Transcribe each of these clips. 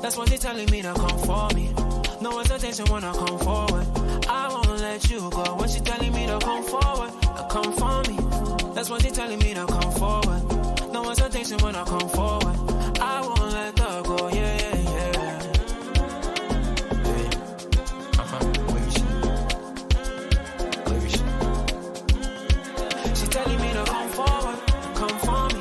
That's what she's telling me to come for me. No hesitation when I come forward. I won't let you go. When she's telling me to come forward, come for me. That's what she's telling me to come forward. No hesitation when I come forward. I won't let her go. Yeah, yeah, yeah. Where is she? She's telling me to come forward, come for me.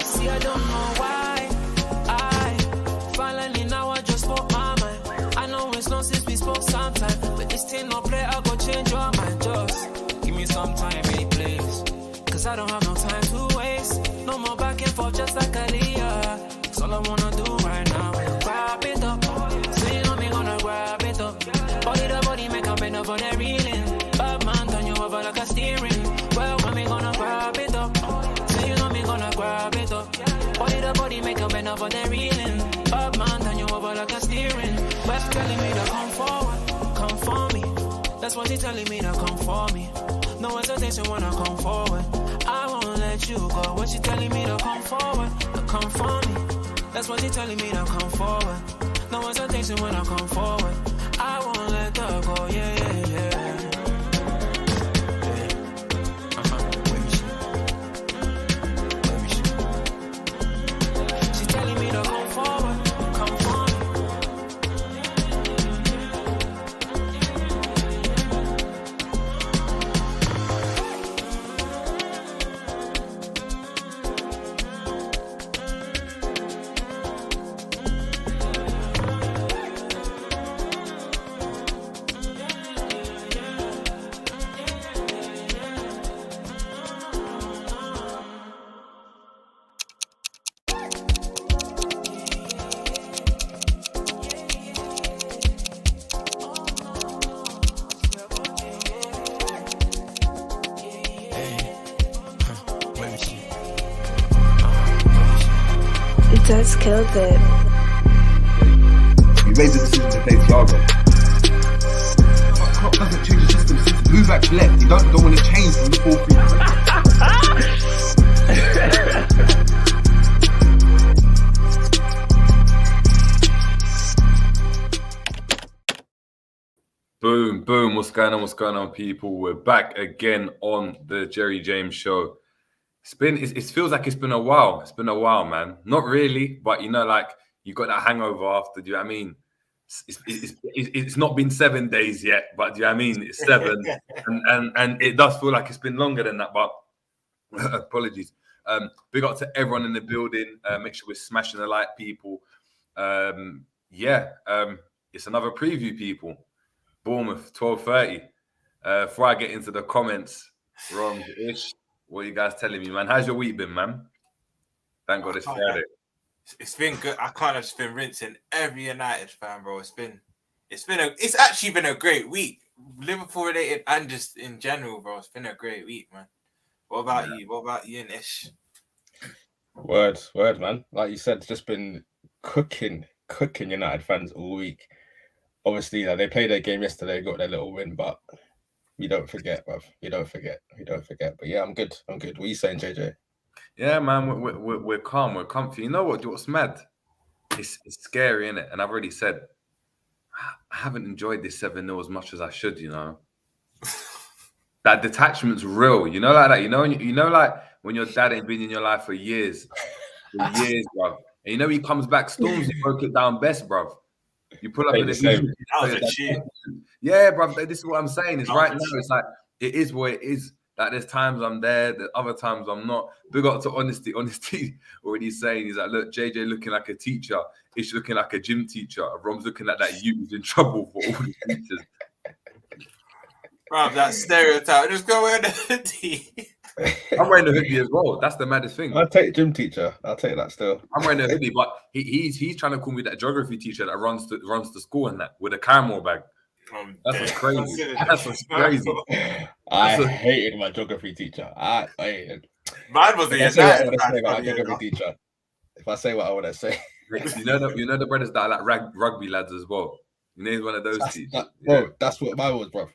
See, I don't know why finally now I just spoke my mind. I know it's long since we spoke sometime, but this thing no play, I go change your mind. Just give me some time, baby, please. Cause I don't have no time to waste. No more back and forth, just like Aaliyah. That's all I wanna do right now. Grab it up. So you know me gonna grab it up. Body to body, make a bend over the reeling. Bad man, turn you over like a steering. Well, when me gonna grab it up. So you know me gonna grab it up. Body to body, make a bend over the reeling. Bad man, turn you over like a steering. But she's telling me to come forward, come for me. That's what she's telling me to come for me. No hesitation when I come forward. I won't let you go. When she's telling me to come forward, come for me. That's what she's telling me to come forward. No hesitation when I come forward. I won't let her go. Yeah, yeah, yeah. She's telling me to come forward, come for me. That's killed it. You made the decision to play Thiago. Klopp doesn't change the system. Move back left. You don't want to change from the 4-3. Boom, boom. What's going on, people? We're back again on the Jerry James Show. It feels like it's been a while. It's been a while, man. Not really, but you know, like you got that hangover after. Do you know what I mean? It's not been 7 days yet, but do you know what I mean? It's 7, and it does feel like it's been longer than that. But apologies. Big up to everyone in the building. Make sure we're smashing the like, people. It's another preview, people. Bournemouth 12:30. Before I get into the comments, Romz-ish. What are you guys telling me, man? How's your week been, man? Thank God it's Friday. It's been good. I kind of just been rinsing every United fan, bro. It's actually been a great week. Liverpool related and just in general, bro. It's been a great week, man. What about you? What about you and Ish? Word, man. Like you said, just been cooking United fans all week. Obviously, you know, they played their game yesterday, got their little win, but you don't forget, bruv. You don't forget. But yeah, I'm good. What are you saying, JJ? Yeah, man, we're calm. We're comfy. You know what's mad? It's scary, innit? And I've already said, I haven't enjoyed this 7-0 as much as I should, you know? That detachment's real. You know, like that. You know, like when your dad ain't been in your life for years, bruv. And you know he comes back, storms, he broke it down best, bruv. You pull up in the same. Yeah, bruv. This is what I'm saying. It's right now. It's like it is what it is. Like there's times I'm there, the other times I'm not. Big up to honesty. Honesty. Already saying he's like, look, JJ looking like a teacher. Ish looking like a gym teacher. Romz looking like that youth who's in trouble for all the teachers. Bruv, that stereotype. Just go wear the hoodie. I'm wearing a hoodie as well. That's the maddest thing. I'll take gym teacher. I'll take that still. I'm wearing a hoodie, but he's trying to call me that geography teacher that runs to school and that with a camel bag. That's what's crazy. That's what's crazy. I hated my geography teacher. I hated. Mine was If I say what I want to say. You know the brothers that are like rugby lads as well. You know he's one of those teachers. Bro, that's what mine was, bro.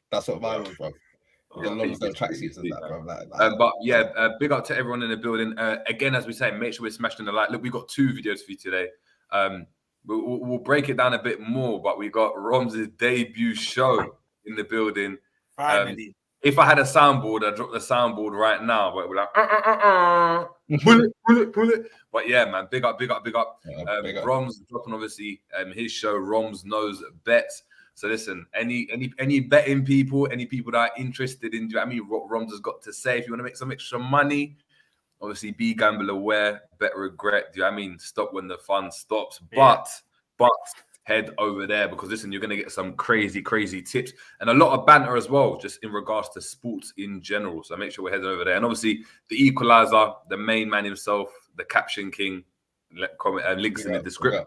The Lonsdale tracksuits and that, bro. But yeah, big up to everyone in the building. Again, as we say, make sure we're smashing the like. Look, we got 2 videos for you today. We'll break it down a bit more, but we got Romz's debut show in the building. Finally. If I had a soundboard, I'd drop the soundboard right now. But we're like, pull it. But yeah, man, big up. Big up. Romz dropping obviously his show, Romz Knows Bets. So listen, any betting people, any people that are interested in, do you know what I mean, what Romz has got to say, if you want to make some extra money, obviously be gamble aware, bet regret, do you know what I mean, stop when the fun stops. Yeah. But head over there because listen, you're going to get some crazy tips and a lot of banter as well, just in regards to sports in general. So make sure we're heading over there. And obviously the equalizer, the main man himself, the caption king, links in the description.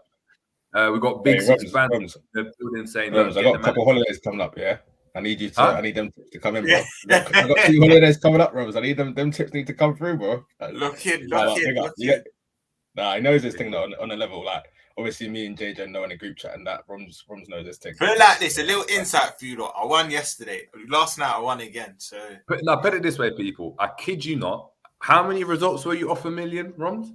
We've got big six bands in the building saying, Romz, I got a couple holidays coming up, yeah? I need them tips to come in, bro. I got 2 holidays coming up, Romz. I need them tips need to come through, bro. Look in. Nah, I know this thing on a level, like, obviously me and JJ know in a group chat and that Romz knows this thing. Put it like this, a little insight for you lot. I won yesterday. Last night I won again, so... Put it this way, people. I kid you not. How many results were you off 1 million, Romz?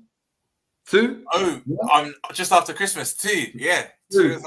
2? Oh, I'm just after Christmas. 2, yeah. 2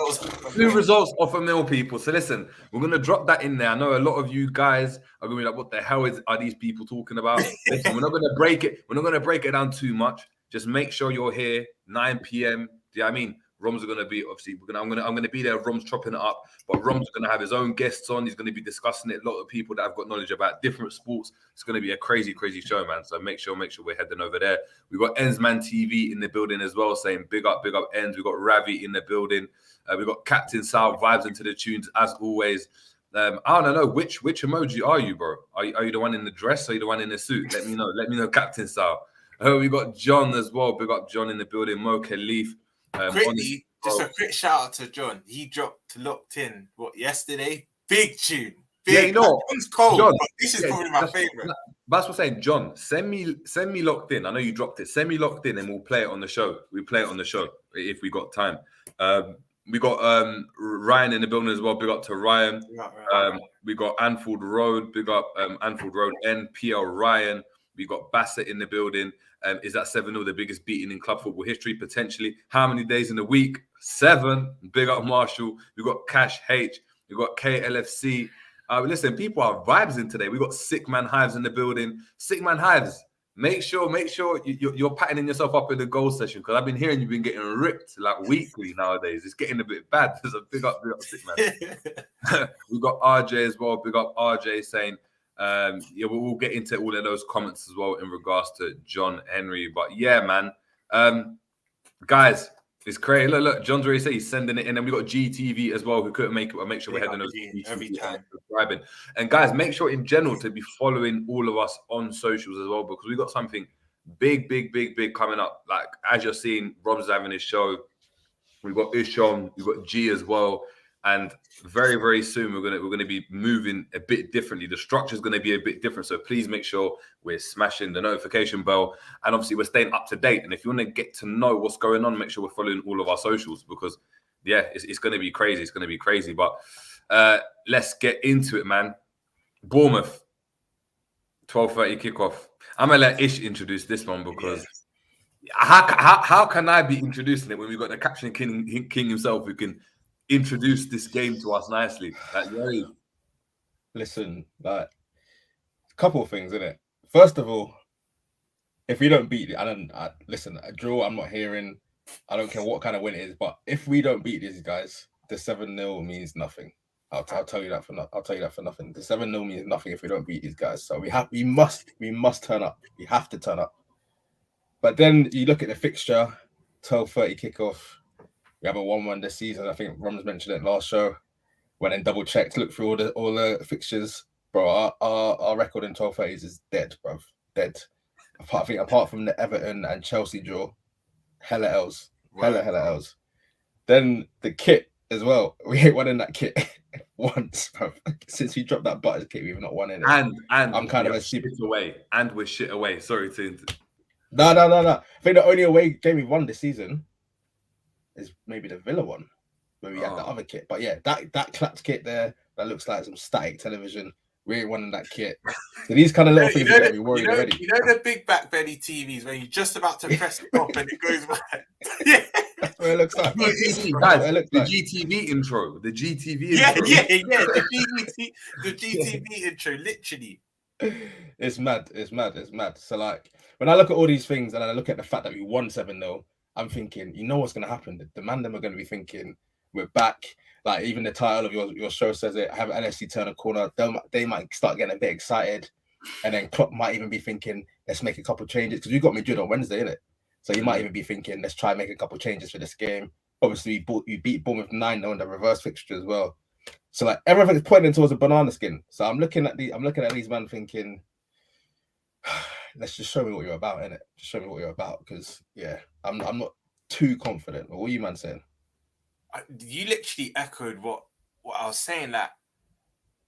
results off 1 mil, people. So listen, we're gonna drop that in there. I know a lot of you guys are gonna be like, "What the hell are these people talking about?" Listen, we're not gonna break it. We're not gonna break it down too much. Just make sure you're here 9 p.m. Do you know what I mean? Romz are gonna be obviously. I'm gonna be there. Romz chopping it up, but Romz is gonna have his own guests on. He's gonna be discussing it. A lot of people that have got knowledge about different sports. It's gonna be a crazy show, man. So make sure we're heading over there. We got Ensman TV in the building as well, saying big up Ends. We got Ravi in the building. We got Captain Sal vibes into the tunes as always. I don't know which emoji are you, bro? Are you the one in the dress? Or are you the one in the suit? Let me know, Captain Sal. We got John as well. Big up John in the building. Mo Khalif. Quickly, just a quick shout out to John. He dropped Locked In yesterday. Big tune. Yeah, you know, it's cold, John, but this is probably my favorite. That's what I'm saying. John, send me Locked In. I know you dropped it. Send me Locked In and we'll play it on the show. We play it on the show if we got time. We got Ryan in the building as well. Big up to Ryan. We got Anfield Road. Big up Anfield Road NPL Ryan. We got Bassett in the building. Is that 7-0 the biggest beating in club football history? Potentially. How many days in the week? 7. Big up Marshall. We got Cash H. We got KLFC. Listen, people are vibes in today. We got Sick Man Hives in the building. Sick Man Hives. Make sure you're patting yourself up in the goal session because I've been hearing you've been getting ripped like weekly nowadays. It's getting a bit bad. There's a big up Sick Man. We got RJ as well. Big up RJ saying. We'll get into all of those comments as well in regards to John Henry. But yeah, man, guys, it's crazy. Look, John's already said he's sending it in, and we got GTV as well who couldn't make it. But make sure we're heading over every time. Subscribing. And guys, make sure in general to be following all of us on socials as well because we got something big coming up. Like as you're seeing, Romz having his show. We've got Isham, we've got G as well. And very soon we're gonna be moving a bit differently. The structure is gonna be a bit different. So please make sure we're smashing the notification bell, and obviously we're staying up to date. And if you want to get to know what's going on, make sure we're following all of our socials because yeah, it's gonna be crazy. It's gonna be crazy. But let's get into it, man. Bournemouth, 12:30 kickoff. I'm gonna let Ish introduce this one because how can I be introducing it when we've got the caption king himself who can introduce this game to us nicely? Listen, like a couple of things, innit? First of all, if we don't beat it, listen, a draw, I'm not hearing. I don't care what kind of win it is, but if we don't beat these guys, the 7-0 means nothing. I'll tell you that for nothing. The 7-0 means nothing if we don't beat these guys. So we must turn up. We have to turn up. But then you look at the fixture, 12:30 kickoff. We have a 1-1 this season. I think Romz mentioned it last show. Went and double checked, looked through all the fixtures, bro. Our record in 12:30s is dead, bro. Dead. Apart from the Everton and Chelsea draw, hella L's, hella L's. Then the kit as well. We ain't won in that kit once, bro. Since we dropped that Butters kit, we've not won in it. And I'm kind of a shit away, and we're shit away. Sorry to. No. I think the only away game we've won this season is maybe the Villa one, where we had the other kit. But yeah, that clapped kit there, that looks like some static television. We ain't wanting that kit. So these kind of little things get me worried already. You know the big back belly TVs where you're just about to press it up and it goes back. Yeah. That's what it looks like. Guys, the GTV intro. The GTV intro. The GTV intro, literally. It's mad. So like when I look at all these things and I look at the fact that we won 7-0, I'm thinking, you know what's gonna happen? The man them are gonna be thinking, we're back. Like even the title of your show says it, have NFC turn a corner. They might start getting a bit excited. And then Klopp might even be thinking, let's make a couple changes. Because we got Madrid on Wednesday, innit? So you might even be thinking, let's try and make a couple changes for this game. Obviously, we beat Bournemouth 9-0 in the reverse fixture as well. So like everything's pointing towards a banana skin. So I'm looking at these men thinking, let's just show me what you're about, innit? Just show me what you're about. Because yeah, I'm not too confident. What are you man saying? You literally echoed what I was saying. That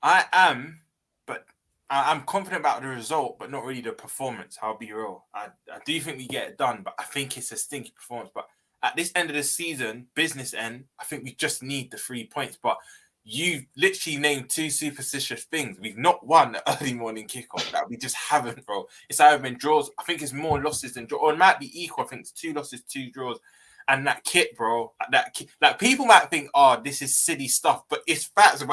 I am, but I'm confident about the result, but not really the performance. I'll be real. I do think we get it done, but I think it's a stinky performance. But at this end of the season, business end, I think we just need the 3 points. But you've literally named two superstitious things. We've not won the early morning kickoff. That we just haven't, bro. It's either been draws. I think it's more losses than draws, or it might be equal. I think it's 2 losses, 2 draws. And that kit, bro, like people might think, oh, this is silly stuff, but it's facts.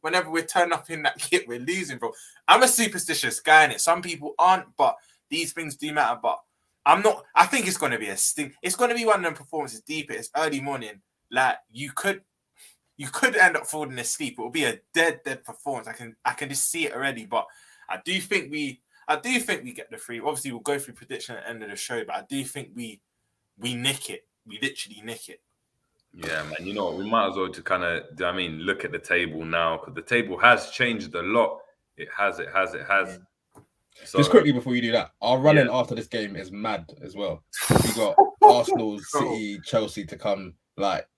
Whenever we're turning up in that kit, we're losing, bro. I'm a superstitious guy in it. Some people aren't, but these things do matter. But I'm not. I think it's going to be a sting. It's going to be one of them performances deep. It's early morning. Like you could end up falling asleep. It will be a dead performance. I can just see it already. But I do think we get the 3. Obviously, we'll go through prediction at the end of the show, but I do think we nick it. We literally nick it. Yeah, man. You know what? We might as well to kind of, look at the table now, because the table has changed a lot. It has. Yeah. So, just quickly before you do that, our run-in after this game is mad as well. We got Arsenal, City, Chelsea to come. Like,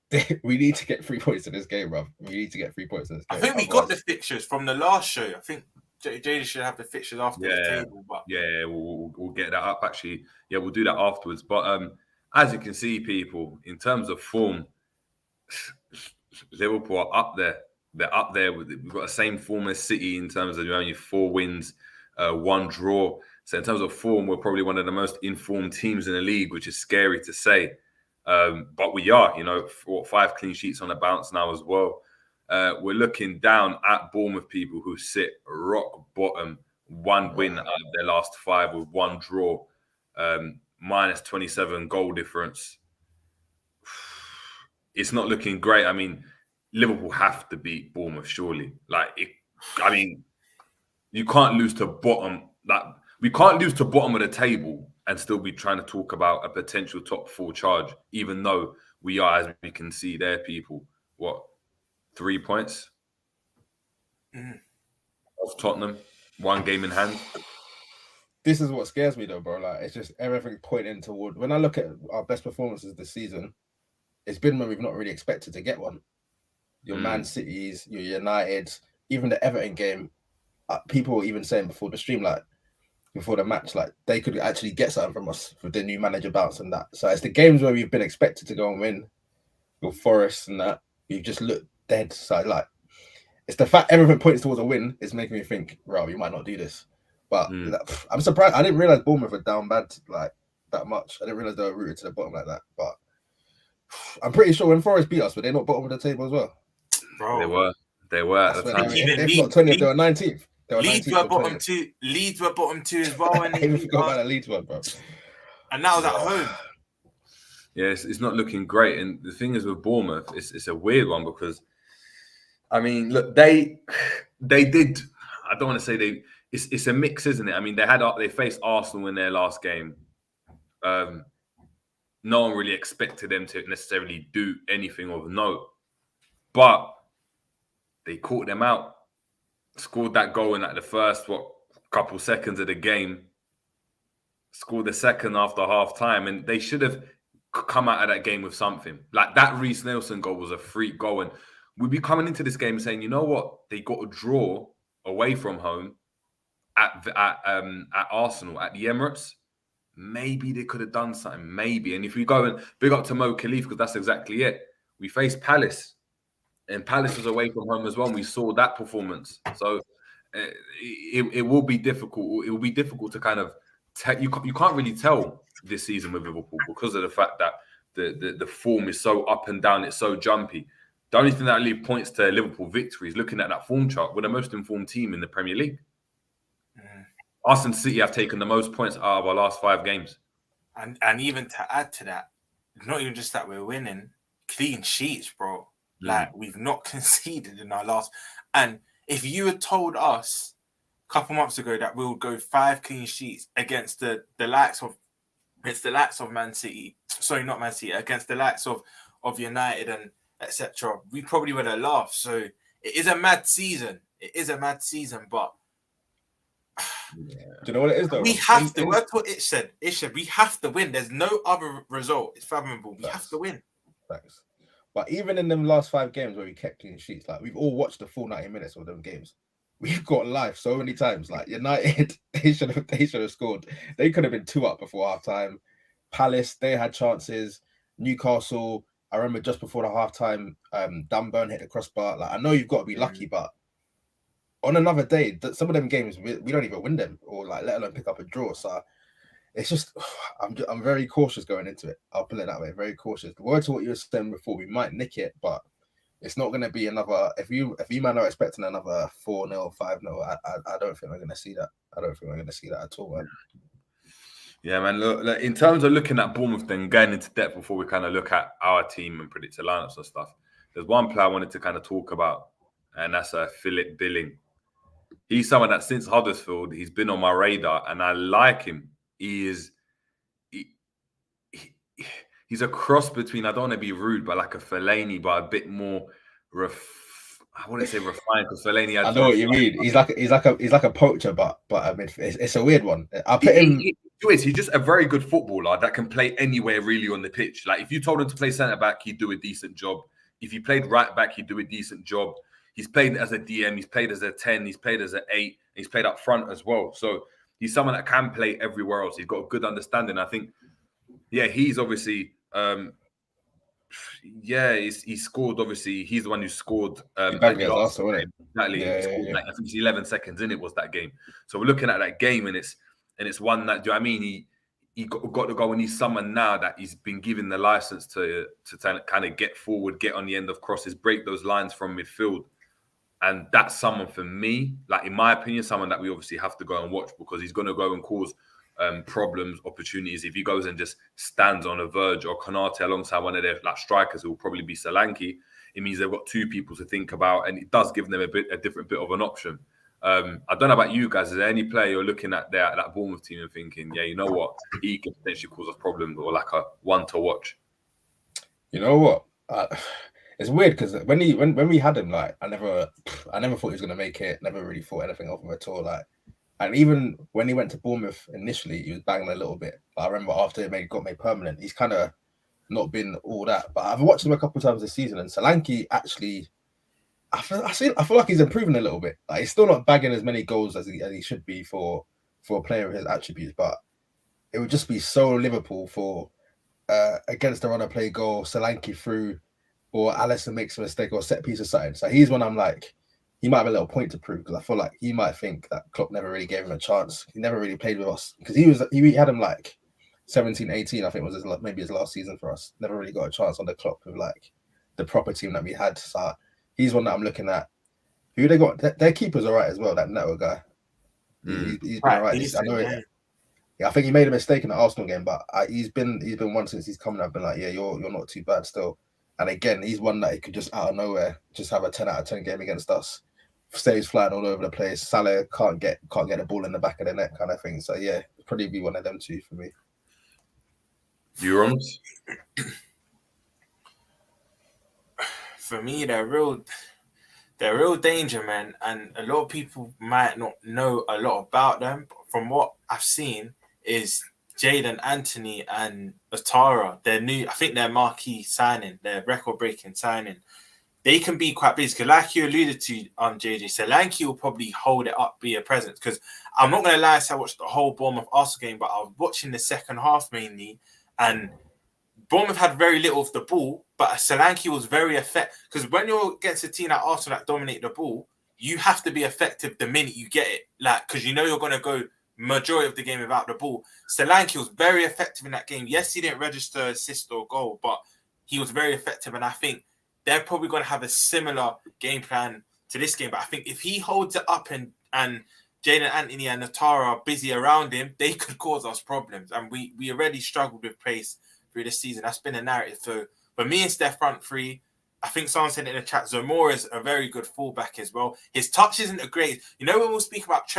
we need to get 3 points in this game, bro. We need to get 3 points in this game. I think we got the fixtures from the last show. I think Jada should have the fixtures after the table. But yeah, we'll get that up. Actually, yeah, we'll do that afterwards. But as you can see, people, in terms of form, Liverpool are up there. They're up there. We've got the same form as City in terms of only 4 wins, 1 draw. So in terms of form, we're probably one of the most informed teams in the league, which is scary to say. But we are, 5 clean sheets on the bounce now as well. We're looking down at Bournemouth, people who sit rock bottom, 1 win out of their last 5 with 1 draw. Minus 27 goal difference. It's not looking great. I mean, Liverpool have to beat Bournemouth, surely. You can't lose to bottom. We can't lose to bottom of the table and still be trying to talk about a potential top 4 charge, even though we are, as we can see there, people, 3 points off Tottenham, 1 game in hand. This is what scares me though, bro. Like, it's just everything pointing toward. When I look at our best performances this season, it's been when we've not really expected to get one. Your Man Cities, your United, even the Everton game. People were even saying before the stream, like before the match, like they could actually get something from us with the new manager bounce and that. So it's the games where we've been expected to go and win, your Forest and that. We've just looked dead. So like, it's the fact everything points towards a win is making me think, right, we might not do this. But I'm surprised. I didn't realize Bournemouth were down bad like that much. I didn't realize they were rooted to the bottom like that. But I'm pretty sure when Forest beat us, were they not bottom of the table as well? Bro, They were at the time. If not 20th, they were 19th. Leeds were bottom 2. Leeds were bottom 2 as well. I even forgot about the Leeds one, bro. And that was at home. Yeah, it's not looking great. And the thing is with Bournemouth, it's a weird one because, I mean, look, they did. I don't want to say they. It's a mix, isn't it? I mean, they faced Arsenal in their last game. No one really expected them to necessarily do anything of note, but they caught them out. Scored that goal in the first couple seconds of the game. Scored the second after half time, and they should have come out of that game with something. Like that Reece Nelson goal was a freak goal, and we'd be coming into this game saying, you know what, they got a draw away from home at Arsenal at the Emirates. Maybe they could have done something. Maybe, and if we go and big up to Mo Khalif because that's exactly it. We faced Palace. And Palace was away from home as well. And we saw that performance. So it will be difficult. It will be difficult to kind of you can't really tell this season with Liverpool because of the fact that the form is so up and down. It's so jumpy. The only thing that really points to Liverpool victory is looking at that form chart. We're the most informed team in the Premier League. Us and City have taken the most points out of our last 5 games. And even to add to that, not even just that we're winning, clean sheets, bro. Like, we've not conceded in our last... And if you had told us a couple months ago that we would go 5 clean sheets against the likes of Man City, sorry, not Man City, against the likes of United and etc., we probably would have laughed. So it is a mad season. But do you know what it is though? We have to. That's what it said. We have to win. There's no other result. It's fathomable. We have to win. Thanks. But even in them last 5 games where we kept clean sheets, like we've all watched the full 90 minutes of them games. We've got life so many times. Like United, they should have scored. They could have been 2 up before half time. Palace, they had chances. Newcastle, I remember just before the half time, Dunburn hit the crossbar. Like I know you've got to be lucky, but on another day, some of them games we don't even win them, or like let alone pick up a draw. So it's just I'm very cautious going into it. I'll put it that way, very cautious. The word to what you were saying before, we might nick it, but it's not going to be another. If you man are expecting another 4-0, 5-0, I don't think we're going to see that. I don't think we're going to see that at all, man. Yeah, man. Look, in terms of looking at Bournemouth, then going into depth before we kind of look at our team and predict the lineups and stuff. There's one player I wanted to kind of talk about, and that's Philip Billing. He's someone that since Huddersfield, he's been on my radar, and I like him. He's a cross between, I don't want to be rude, but like a Fellaini, but a bit more I wouldn't say refined because Fellaini. I know what you mean. He's like a poacher, but I mean it's a weird one. I put him. He's just a very good footballer that can play anywhere really on the pitch. Like if you told him to play centre back, he'd do a decent job. If he played right back, he'd do a decent job. He's played as a DM, he's played as a 10, he's played as an 8, he's played up front as well. So he's someone that can play everywhere else. He's got a good understanding. I think, he's obviously, he scored. Obviously, he's the one who scored. Exactly. Yeah. I think it's 11 seconds in. It was that game. So we're looking at that game, and it's one that. Do you know what I mean? He got to go, and he's someone now that he's been given the license to kind of get forward, get on the end of crosses, break those lines from midfield. And that's someone for me, like in my opinion, someone that we obviously have to go and watch because he's going to go and cause problems, opportunities. If he goes and just stands on a verge or Konate alongside one of their strikers, who will probably be Solanke, it means they've got 2 people to think about, and it does give them a different bit of an option. I don't know about you guys. Is there any player you're looking at there at that Bournemouth team and thinking, yeah, you know what, he could potentially cause us problems, or like a one to watch? You know what? It's weird because when we had him, like I never thought he was gonna make it. Never really thought anything of him at all. Like, and even when he went to Bournemouth initially, he was banging a little bit. But I remember after it got made permanent, he's kind of not been all that. But I've watched him a couple of times this season, and Solanke actually, I feel like he's improving a little bit. Like he's still not bagging as many goals as he should be for a player of his attributes, but it would just be so Liverpool for against the run of play goal, Solanke through, or Alisson makes a mistake or set piece aside. So he's one I'm like, he might have a little point to prove because I feel like he might think that Klopp never really gave him a chance. He never really played with us because he had him like 17, 18, I think was maybe his last season for us. Never really got a chance on the clock with like the proper team that we had. So he's one that I'm looking at. Who they got? Their keeper's all right as well, that Neto guy. He's been all right. I think he made a mistake in the Arsenal game, but he's been one since he's coming. I've been like, yeah, you're not too bad still. And again, he's one that he could just out of nowhere just have a 10 out of 10 game against us. Stays flying all over the place. Salah can't get the ball in the back of the net kind of thing. So yeah, probably be one of them 2 for me. You, Romz? For me, they're real danger, man. And a lot of people might not know a lot about them. But from what I've seen is Jadon Anthony and Ouattara, their new, I think their marquee signing, their record-breaking signing, they can be quite busy. Because like you alluded to on JJ, Solanke will probably hold it up, be a presence. Because I'm not going to lie, so I watched the whole Bournemouth Arsenal game, but I was watching the second half mainly, and Bournemouth had very little of the ball, but Solanke was very effective. Because when you're against a team like Arsenal that dominate the ball, you have to be effective the minute you get it, like, because you know you're going to go majority of the game without the ball. Solanke was very effective in that game. Yes, he didn't register assist or goal, but he was very effective, and I think they're probably going to have a similar game plan to this game. But I think if he holds it up and Jaden Anthony and Natara are busy around him, they could cause us problems. And we already struggled with pace through this season. That's been a narrative. So for me, it's their front three. I think someone said it in the chat, Zamora is a very good fullback as well. His touch isn't a great... You know when we'll speak about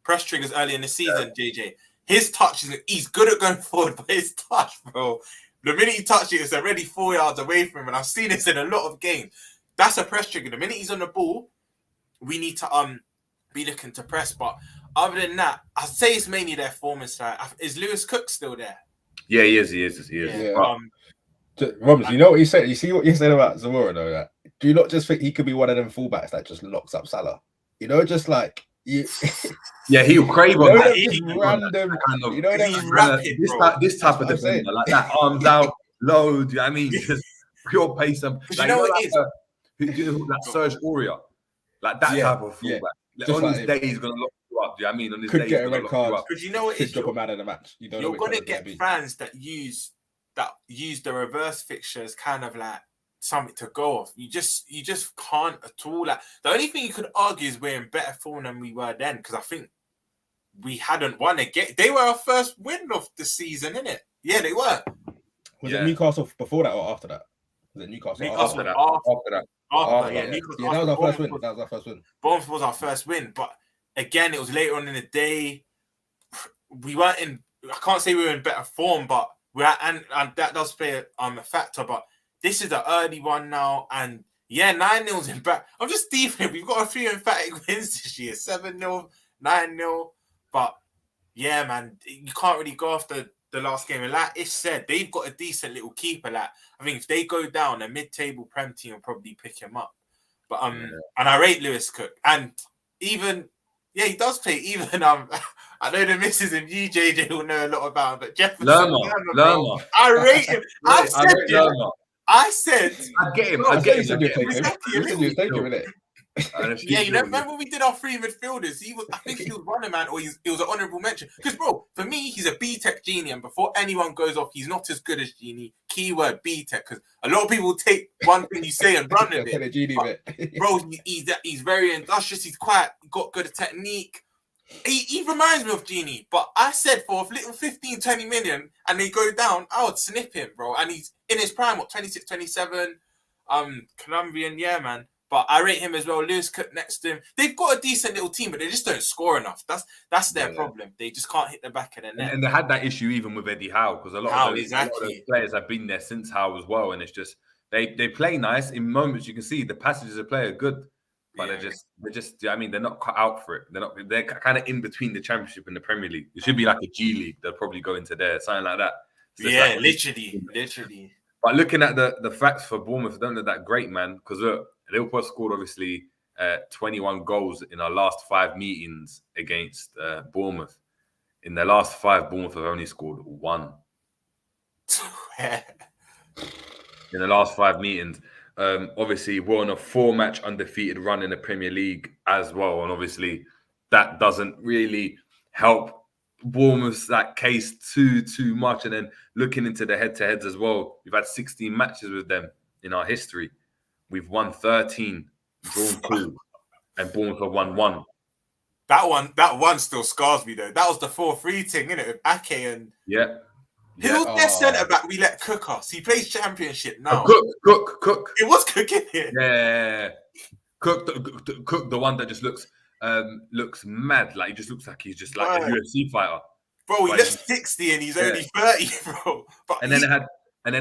press triggers early in the season, JJ? His touch, he's good at going forward, but his touch, bro, the minute he touches it, it's already 4 yards away from him. And I've seen this in a lot of games. That's a press trigger. The minute he's on the ball, we need to be looking to press. But other than that, I'd say it's mainly their form side. Is Lewis Cook still there? Yeah, he is. Yeah. Romz, you know what you said? You see what you said about Zamora, though? That do you not just think he could be one of them fullbacks that just locks up Salah? You know, just like you. Yeah, he'll crave on that. Random kind of. You know, this type of defender, like that, arms out, low. Do you know what I mean? Just pure pace. Like, you know what it is? That Serge Aurier, like that type of fullback. Yeah. Like, on his day, he's gonna lock you up. Do you know what I mean? On his could day, get a red card. Because you know what it is? Drop a man in the match. You're gonna get fans that use the reverse fixture as kind of like something to go off. You just can't at all. Like, the only thing you could argue is we're in better form than we were then, because I think we hadn't won a game. They were our first win of the season, innit? Yeah, they were. Was it Newcastle before that or after that? Was it Newcastle after that? Newcastle, that was our first win. That was our first win. Bournemouth was our first win, but again, it was later on in the day. We weren't in. I can't say we were in better form, but and that does play a factor. But this is the early one now, and 9-0's in back. I'm just deep in. We've got a few emphatic wins this year: 7-0, 9-0. But yeah, man, you can't really go after the last game. And like Ish said, they've got a decent little keeper. Like, I think if they go down, a mid-table Prem team will probably pick him up. But and I rate Lewis Cook, and even he does play. Even I know the missus and you, JJ, will know a lot about him, but Jefferson Lerma. I rate him. I said I get him. I get him. Remember when we did our three midfielders? I think he was runner man, or he was an honourable mention. Because, bro, for me, he's a B-Tech genie, and before anyone goes off, he's not as good as Genie. Keyword B-Tech, because a lot of people take one thing you say and run with it. Bro, he's very industrious. He's got good technique. He reminds me of Genie, but I said for a little 15, 20 million, and they go down, I would snip him, bro. And he's in his prime, 26, 27, Colombian, man. But I rate him as well. Lewis Cook next to him. They've got a decent little team, but they just don't score enough. That's their problem. They just can't hit the back of the net. And they had that issue even with Eddie Howe, because a lot of those players have been there since Howe as well. And it's just they play nice. In moments you can see the passages of play are good, but they're just I mean, they're not cut out for it. They're kind of in between the Championship and the Premier League. It should be like a G League. They'll probably go into there, something like that. So literally. But looking at the facts for Bournemouth, don't look that great, man. Because look, Liverpool scored obviously 21 goals in our last 5 meetings against Bournemouth. In their last 5, Bournemouth have only scored 1. In the last 5 meetings. Obviously, we're on a 4-match undefeated run in the Premier League as well. And obviously, that doesn't really help Bournemouth's that case too much. And then looking into the head-to-heads as well, we've had 16 matches with them in our history. We've won 13, drawn 2, and Bournemouth have won 1. That one still scars me though. That was the 4-3 thing, innit? With Ake and who was their centre back? We let Cook us. He plays Championship now. Cook. It was Cook, innit? Yeah. Cook, the one that just looks mad. Like he just looks like he's just like a UFC fighter. Bro, he looks 60 and he's only 30, bro. But and then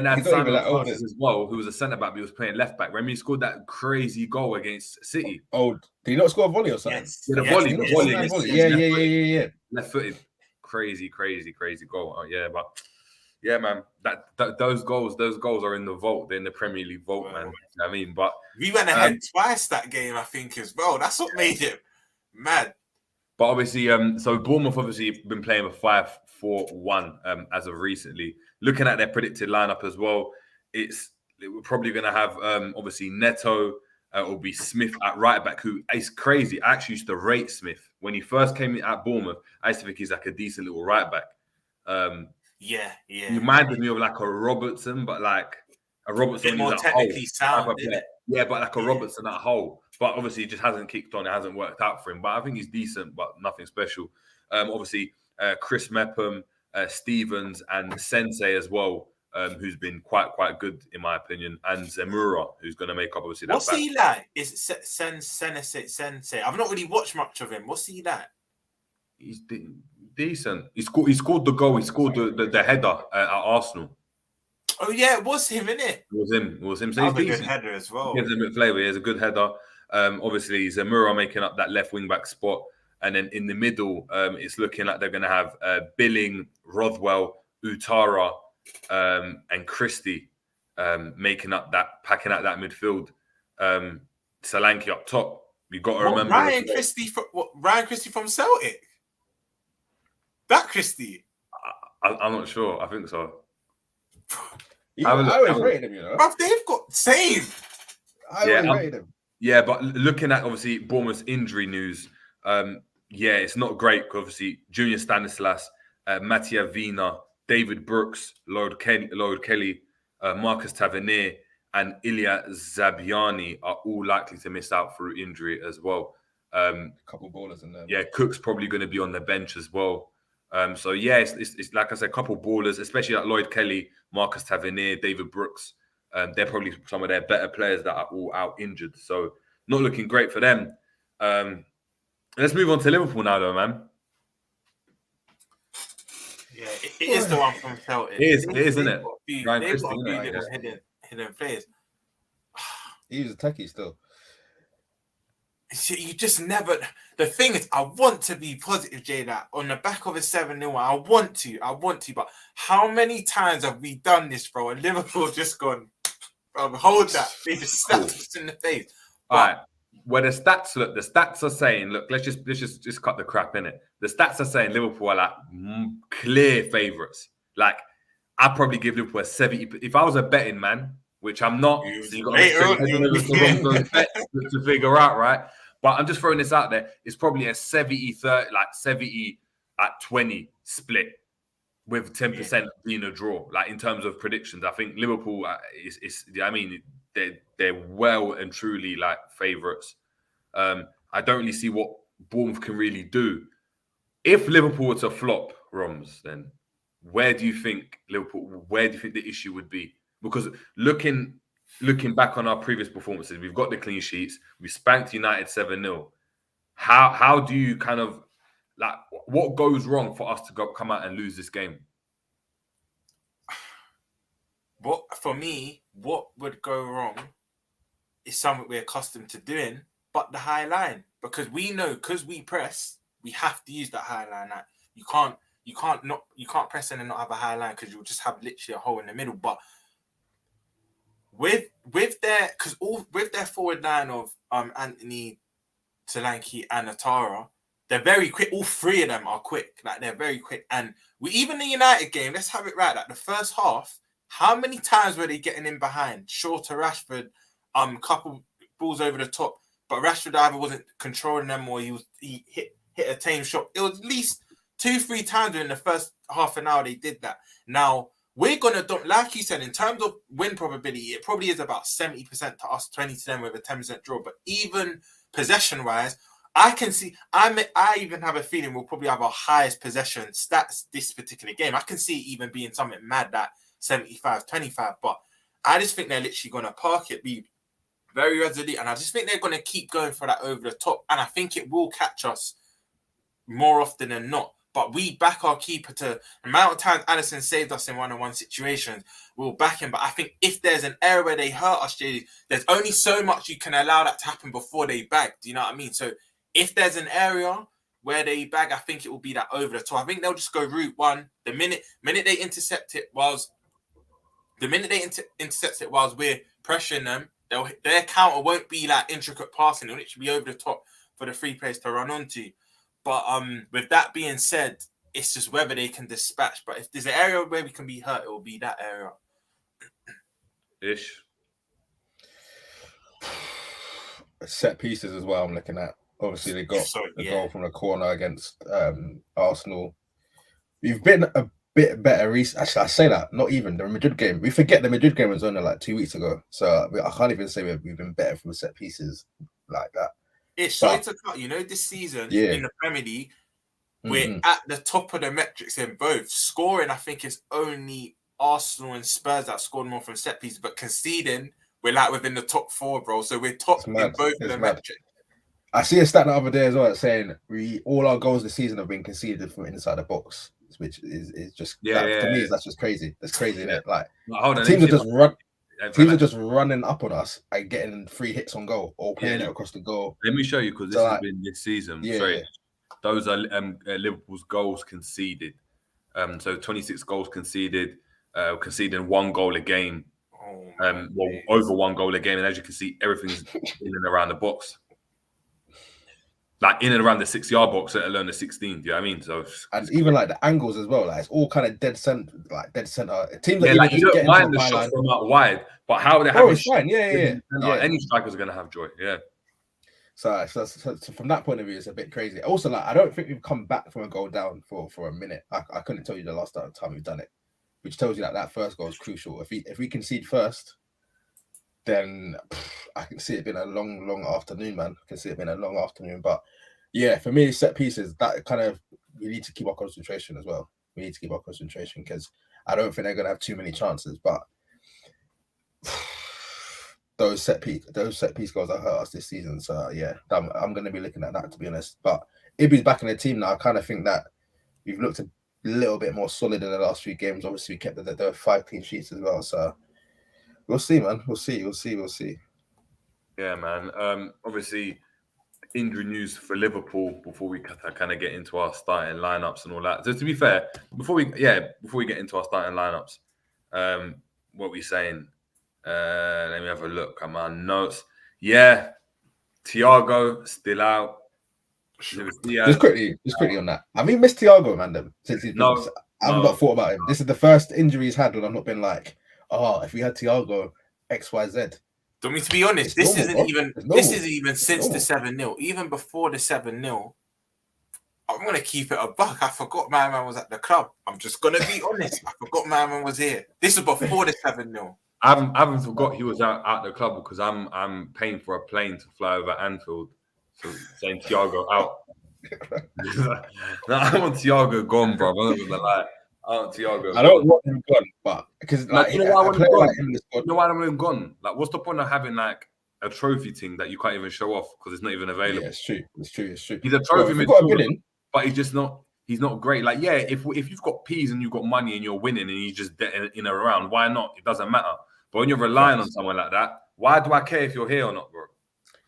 they had Simon Francis as well, who was a centre back, but he was playing left back. Remember, he scored that crazy goal against City. Oh, did he not score a volley or something? Yes. The volley. Yeah. Left footed. Crazy goal. Oh, yeah, but yeah, man, that those goals are in the vault. They're in the Premier League vault, man. You know what I mean, but we went ahead twice that game, I think, as well. That's what made it mad. But obviously, so Bournemouth obviously been playing a 5-4-1 as of recently. Looking at their predicted lineup as well, we're probably going to have obviously Neto, it will be Smith at right back, who is crazy. I actually used to rate Smith when he first came in at Bournemouth. I used to think he's like a decent little right back. Yeah. He reminded me of like a Robertson, but like a Robertson A bit more technically sound, isn't it? Yeah, but like a Robertson at whole. But obviously, he just hasn't kicked on. It hasn't worked out for him. But I think he's decent, but nothing special. Obviously, Chris Mepham, Stevens, and Sensei as well, who's been quite good in my opinion, and Zemura, who's going to make up obviously that. What's he like? Is it Sensei? I've not really watched much of him. What's he like? He's decent. He scored the goal. He scored the header at Arsenal. Oh yeah, it was him, innit? It was him. So That was he's a good decent. header as well. He gives him a bit of flavour. He has a good header. Obviously, Zemura making up that left wing back spot, and then in the middle, it's looking like they're going to have Billing, Rothwell, Utara, and Christie packing out that midfield. Solanke up top. You've got to remember Ryan Christie from Celtic. That Christie. I'm not sure. I think so. I always rated him, you know. Bruv, they've got same. I always rated him. Yeah, but looking at obviously Bournemouth's injury news, it's not great. Obviously, Junior Stanislas, Mattia Vina, David Brooks, Lord Kelly, Marcus Tavernier, and Ilya Zabiani are all likely to miss out through injury as well. A couple ballers in there. Yeah, Cook's probably going to be on the bench as well. It's like I said, a couple ballers, especially like Lloyd Kelly, Marcus Tavernier, David Brooks. They're probably some of their better players that are all out injured. So not looking great for them. Let's move on to Liverpool now, though, man. Yeah, it is the one from Celtic. It is, isn't it? They've got a few little hidden players. He's a techie still. See, you just never. The thing is, I want to be positive, Jay. That on the back of a 7-0, I want to. But how many times have we done this, bro? And Liverpool just gone, bro, hold that. They just slapped us in the face. All right. Well, the stats are saying, look, let's just cut the crap in it. The stats are saying Liverpool are like clear favourites. Like, I'd probably give Liverpool a 70. If I was a betting man, which I'm not, so you got to figure out, right? But I'm just throwing this out there. It's probably a 70-30, like 70 at 20 split, with 10% being a draw. Like in terms of predictions, I think Liverpool they're well and truly like favourites. I don't really see what Bournemouth can really do. If Liverpool were to flop, Romz, then where do you think the issue would be? Because looking back on our previous performances, we've got the clean sheets. We spanked United 7-0. How do you kind of like what goes wrong for us to come out and lose this game? For me, what would go wrong is something we're accustomed to doing, but the high line. Because we know, because we press, we have to use that high line. Like, you can't press and not have a high line because you'll just have literally a hole in the middle. But with their forward line of Anthony, Solanke, and Atara, they're very quick. All three of them are quick. Like, they're very quick. And even the United game, let's have it right. Like the first half, how many times were they getting in behind? Short to Rashford, couple balls over the top, but Rashford either wasn't controlling them or he hit a tame shot. It was at least 2-3 times in the first half an hour they did that. Now, we're going to, like you said, in terms of win probability, it probably is about 70% to us, 20 to them with a 10% draw. But even possession-wise, I can see, I even have a feeling we'll probably have our highest possession stats this particular game. I can see it even being something mad that 75-25, but I just think they're literally going to park it, be very resolute, and I just think they're going to keep going for that over the top, and I think it will catch us more often than not. But we back our keeper to the amount of times Alisson saved us in one-on-one situations. We'll back him. But I think if there's an area where they hurt us, JD, there's only so much you can allow that to happen before they bag. Do you know what I mean? So if there's an area where they bag, I think it will be that over the top. I think they'll just go route one. The minute they intercept it whilst we're pressuring them, their counter won't be like intricate passing. It'll literally be over the top for the free players to run onto. But with that being said, it's just whether they can dispatch. But if there's an area where we can be hurt, it will be that area. Ish. set pieces as well. I'm looking at. Obviously, they got a goal from the corner against Arsenal. We've been a bit better recently. Actually, I say that, not even the Madrid game. We forget the Madrid game was only like 2 weeks ago. So I can't even say we've been better from set pieces like that. It's sorry to cut. This season in the Premier League, we're at the top of the metrics in both. Scoring, I think, is only Arsenal and Spurs that have scored more from set pieces, but conceding, we're like within the top 4, bro. So we're top in both of the metrics. I see a stat the other day as well saying all our goals this season have been conceded from inside the box, which is just to me that's just crazy. That's crazy, isn't it? Like teams are just running up on us and getting free hits on goal or playing it across the goal. Let me show you because this has been this season. Those are Liverpool's goals conceded. So 26 goals conceded, conceding 1 goal a game. Over 1 goal a game, and as you can see, everything's in and around the box. Like in and around the 6-yard box, let alone the 16. Do you know what I mean? So and even like the angles as well, like it's all kind of dead center. Teams like you don't mind the shot from out wide, but how they have it's fine. Any striker's gonna have joy. Yeah. So from that point of view, it's a bit crazy. Also, like I don't think we've come back from a goal down for a minute. I couldn't tell you the last time we've done it, which tells you that first goal is crucial. If we concede first, then I can see it being a long afternoon, man. I can see it being a long afternoon. But yeah, for me, set pieces, that kind of, we need to keep our concentration as well. We need to keep our concentration because I don't think they're going to have too many chances. But those set piece goals that hurt us this season. So yeah, I'm going to be looking at that, to be honest. But Ibby's back in the team now. I kind of think that we've looked a little bit more solid in the last few games. Obviously, we kept there were 5 clean sheets as well. So we'll see, man. We'll see. Yeah, man. Obviously, injury news for Liverpool before we kind of get into our starting lineups and all that. So to be fair, before we get into our starting lineups, what we saying? Let me have a look at my notes. Yeah, Thiago still out. Just quickly on that. Have you missed Thiago, man? Since I've not thought about him. This is the first injury he's had when I've not been like, if we had Thiago, XYZ. I mean, to be honest, this isn't even since the 7-0. Even before the 7-0, I'm gonna keep it a buck. I forgot my man was at the club. I'm just gonna be honest. I forgot my man was here. This is before the 7-0. I haven't forgot he was out the club because I'm paying for a plane to fly over Anfield. So saying Thiago out. No, I want Thiago gone, bro. I'm not gonna lie. I want Thiago. I don't want him gone, but because you know why I want him gone? You know why I want him gone? Like, what's the point of having like a trophy thing that you can't even show off because it's not even available? Yeah, it's true. He's a trophy midfielder, but he's not great. Like, yeah, if you've got peas and you've got money and you're winning and you just in a round, why not? It doesn't matter. But when you're relying on someone like that, why do I care if you're here or not, bro?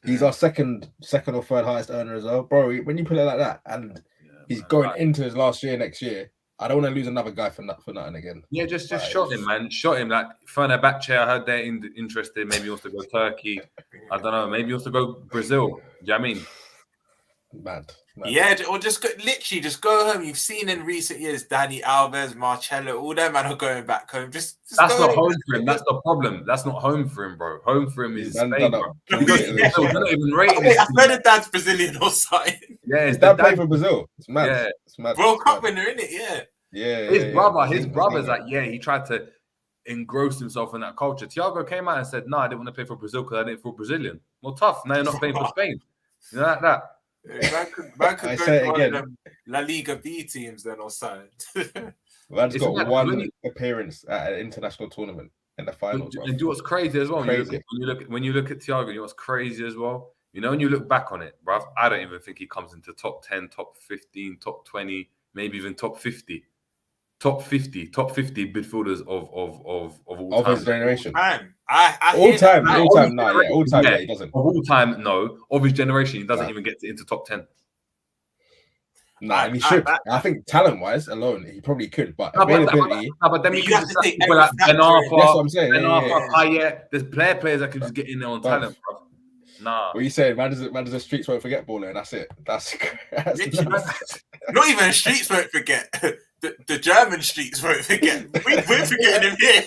He's our second or third highest earner as well, bro. When you put it like that, and he's going into his last year next year, I don't want to lose another guy for nothing again. Yeah, just shot him, man. Shot him. Like Fenerbahce, I heard they're interested. Maybe he wants to go Turkey. I don't know. Maybe he wants to go Brazil. Do you know what I mean? Mad. Yeah, or just go home. You've seen in recent years, Dani Alves, Marcelo, all them man are going back home. Just that's not home for him. That's the problem. That's not home for him, bro. Home for him is Spain, bro. They're not even rating. I heard that dad's Brazilian or something. Yeah, his dad played for Brazil. It's mad. Yeah. It's mad. World Cup winner, isn't it? Yeah. Yeah. His brother's like, he tried to engross himself in that culture. Thiago came out and said, "No, I didn't want to play for Brazil because I didn't feel Brazilian." Well, tough. Now you're not playing for Spain. You know that. Man could go to one of them La Liga B teams then or something. Man's got one appearance at an international tournament in the finals. And do what's crazy as well. When you look at Thiago, you know what's crazy as well? You know, when you look back on it, bruv, I don't even think he comes into top 10, top 15, top 20, maybe even top 50. Top 50 midfielders of all time. His generation. All time, he doesn't. Of all time, no. Of his generation, he doesn't even get into top 10. Nah, he should. I think talent-wise alone, he probably could. But availability. But then you can just take people like Ben Arfa. That's what I'm saying. There's players that can just get in there on talent, bro. Nah. What are you saying? Man, does the streets won't forget baller, and that's it. That's not even the streets won't forget. The German streets won't forget. We're forgetting him here.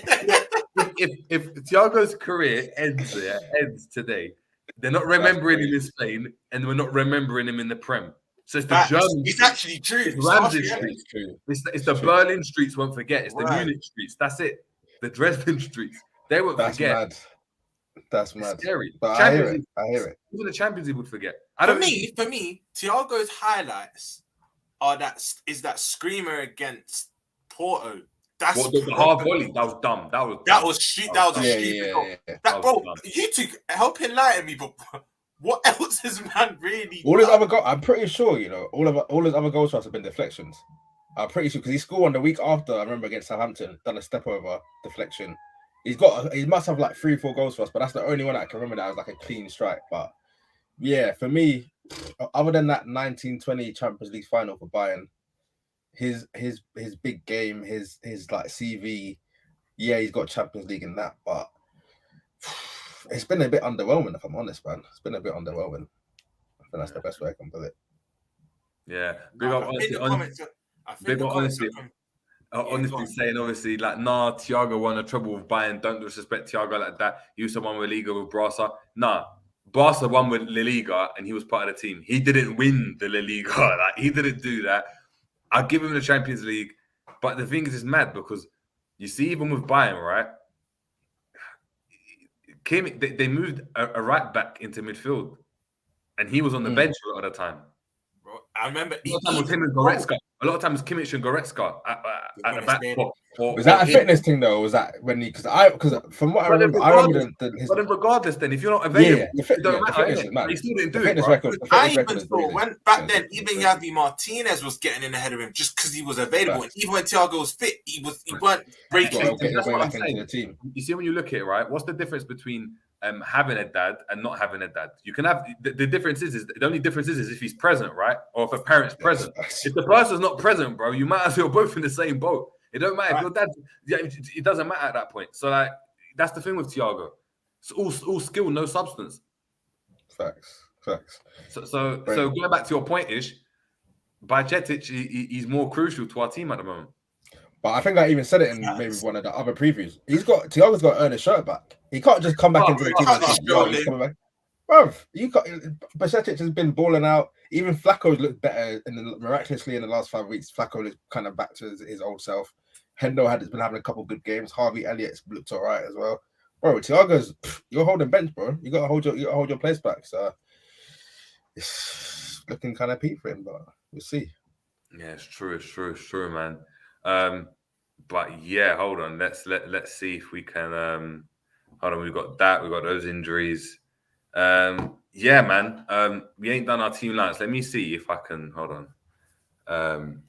If Thiago's career ends today, They're not remembering him in Spain, and we're not remembering him in the Prem. So it's the Facts. German. It's streets. actually true. It's It's Ramsey actually streets. true. It's the Berlin streets won't forget. It's the Right. Munich streets. That's it. The Dresden streets. They won't That's forget. mad. That's It's mad. scary. But Champions I League- hear it. Even the Champions League would forget. For me, Thiago's highlights are that screamer against Porto. That's What, the hard volley? That was dumb. That was That was a stupid goal. Yeah. That, bro, dumb. you two help enlighten me, but what else is man really? All his other goals, I'm pretty sure, all his other goals for us have been deflections. I'm pretty sure because he scored one the week after. I remember against Southampton, done a step over deflection. He must have like 3-4 goals for us, but that's the only one I can remember that was like a clean strike. But yeah, for me, other than that 1920 Champions League final for Bayern, his big game, his like CV, yeah, he's got Champions League in that, but it's been a bit underwhelming, if I'm honest, man. It's been a bit underwhelming. I think that's the best way I can put it. Yeah, big up, honestly saying, obviously, like, nah, Thiago won a treble with Bayern. Don't disrespect Thiago like that. He used to won with Liga with Barca. Nah, Barca won with La Liga and he was part of the team. He didn't win the La Liga. Like, he didn't do that. I'll give him the Champions League. But the thing is, it's mad because you see, even with Bayern, right? They moved a right back into midfield and he was on the bench a lot of the time. Bro, I remember A lot of time was him and Goretzka. A lot of times Kimmich and Goretzka at the back. Was that a fitness thing though? Or was that when he? Because from what I remember, But then regardless, then if you're not available, it don't matter. He still didn't do it. I even thought when back then, even Javi Martinez was getting in ahead of him just because he was available, and even when Thiago was fit, he weren't breaking. That's what I'm saying. You see, when you look at it, right? What's the difference between having a dad and not having a dad? You can have the difference is the only difference is if he's present, right? Or if a parent's present. If the person's not present, bro, you might as well both in the same boat. It don't matter if your dad. Yeah, it doesn't matter at that point. So like that's the thing with Thiago. It's all skill, no substance. Facts. So going back to your point, Ish, Bajcetic, he's more crucial to our team at the moment. But I think I even said it in maybe one of the other previews. Thiago's got to earn his shirt back. He can't just come back into the team. He's coming back. Bro, Bajcetic has been balling out. Even Flacco's looked better miraculously in the last 5 weeks. Flacco looks kind of back to his old self. Hendo has been having a couple good games. Harvey Elliott's looked all right as well. Bro, Thiago's you're holding bench, bro. You gotta hold your place back. So it's looking kind of peak for him, but we'll see. Yeah, it's true, man. But yeah, hold on. Let's see if we can. Hold on, we've got those injuries. Yeah, man. We ain't done our team lines. Let me see if I can. Hold on.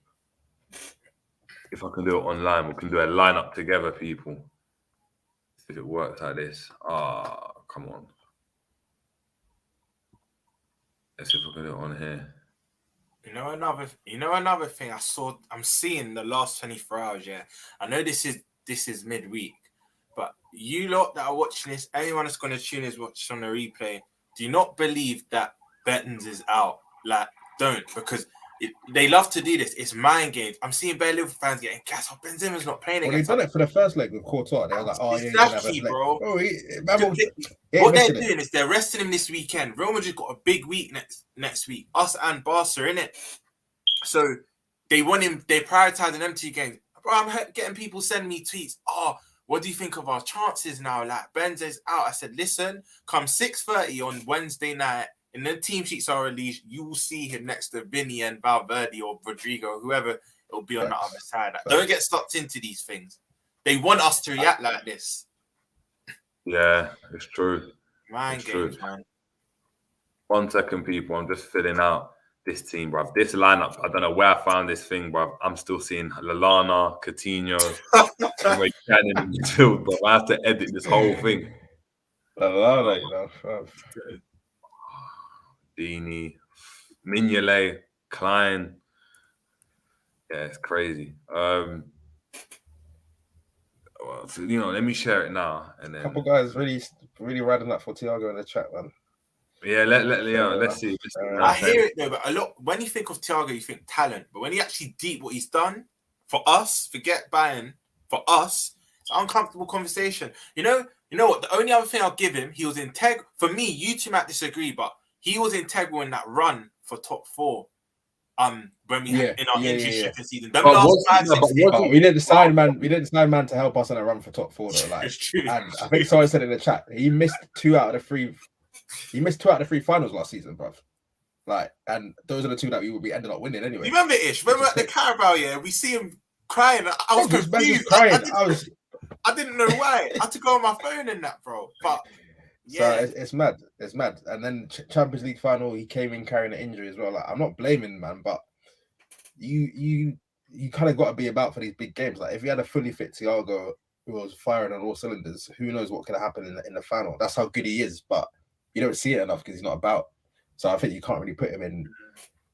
If I can do it online, we can do a lineup together, people. See if it works like this. Come on. Let's see if I can do it on here. You know another thing I'm seeing the last 24 hours, yeah. I know this is midweek, but you lot that are watching this, anyone that's going to tune is watching on the replay, do not believe that Bettens is out. Like, don't, because they love to do this. It's mind games. I'm seeing bare Liverpool fans getting gas. Oh, Benzema's not playing again. They've done it for the first leg with Courtois. They were like, exactly, bro. What they're doing is they're resting him this weekend. Real Madrid got a big week next week. Us and Barca, innit? So they want him. They prioritizing them two games. Bro, I'm getting people sending me tweets. What do you think of our chances now? Like, Benze's out. I said, listen, come 6:30 on Wednesday night, and the team sheets are released, you will see him next to Vinny and Valverde or Rodrigo, whoever it'll be on the other side. Like, don't get stuck into these things. They want us to react like this. Yeah, it's true. Mind games, man. 1 second, people. I'm just filling out this team, bruv. This lineup, I don't know where I found this thing, bruv. I'm still seeing Lallana, Coutinho, and Cannon in the field, but I have to edit this whole thing. Lallana, you know. Dini, Mignolet, Klein. Yeah, it's crazy. Well, so, let me share it now. And then a couple guys really riding that for Thiago in the chat, man. Yeah, let's see. I hear it though, but a lot when you think of Thiago, you think talent. But when you actually deep what he's done for us, forget Bayern, for us, it's an uncomfortable conversation. You know what? The only other thing I'll give him, he was integral. For me, you two might disagree, but he was integral in that run for top 4. When we had in our injury-stricken season. Them last 5, 6 games. But we didn't sign man. We didn't sign man to help us on a run for top 4 though. Like, It's true. And I think someone said in the chat he missed 2 out of the 3. He missed 2 out of the 3 finals last season, bruv. Like, and those are the 2 that we ended up winning anyway. You remember Ish? Remember at the Carabao? Yeah, we see him crying. I was confused. Crying. I didn't know why. I had to go on my phone and that, bro. But yeah, so it's mad. It's mad. And then Champions League final, he came in carrying an injury as well. Like, I'm not blaming man, but you kind of got to be about for these big games. Like, if you had a fully fit Thiago who was firing on all cylinders, who knows what could happen in the final? That's how good he is, but you don't see it enough because he's not about. So I think you can't really put him in.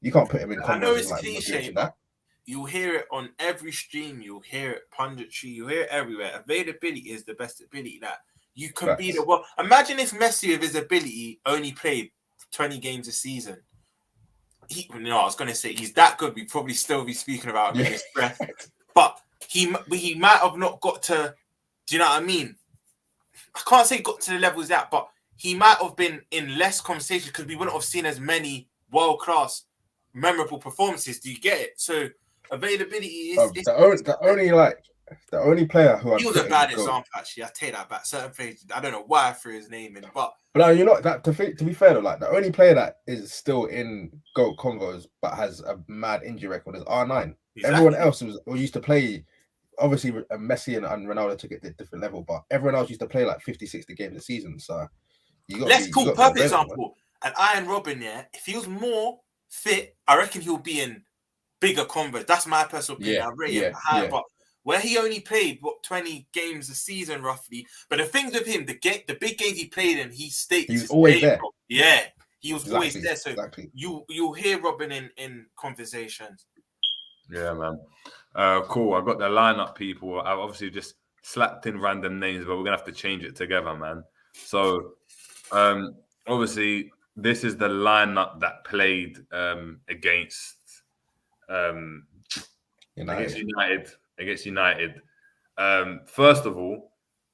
You can't put him in. I know it's cliche, but you'll hear it on every stream. You'll hear it punditry. You'll hear it everywhere. Availability is the best ability that you can be the world. Imagine if Messi, with his ability, only played 20 games a season. I was going to say he's that good. We'd probably still be speaking about him in his breath. But he might have not got to. Do you know what I mean? I can't say got to the levels that, but he might have been in less conversation because we wouldn't have seen as many world-class, memorable performances. Do you get it? So availability is the only player who he was a bad example. Actually, I take that back. Certain players, I don't know why I threw his name in, but you know that to be fair though, like the only player that is still in GOAT convos but has a mad injury record is R9. Exactly. Everyone else used to play. Obviously, Messi and Ronaldo took it to a different level, but everyone else used to play like 50, 60 games a season. So let's talk perfect example. And Iron Robin, if he was more fit, I reckon he'll be in bigger convos. That's my personal opinion. I rate him high, but where he only played 20 games a season roughly. But the things with him, the big games he played in, he states he was always there. Yeah, he was always there. So you'll hear Robin in conversations. Yeah, man. Cool. I got the lineup, people. I've obviously just slapped in random names, but we're gonna have to change it together, man. So, obviously, this is the lineup that played against United. First of all,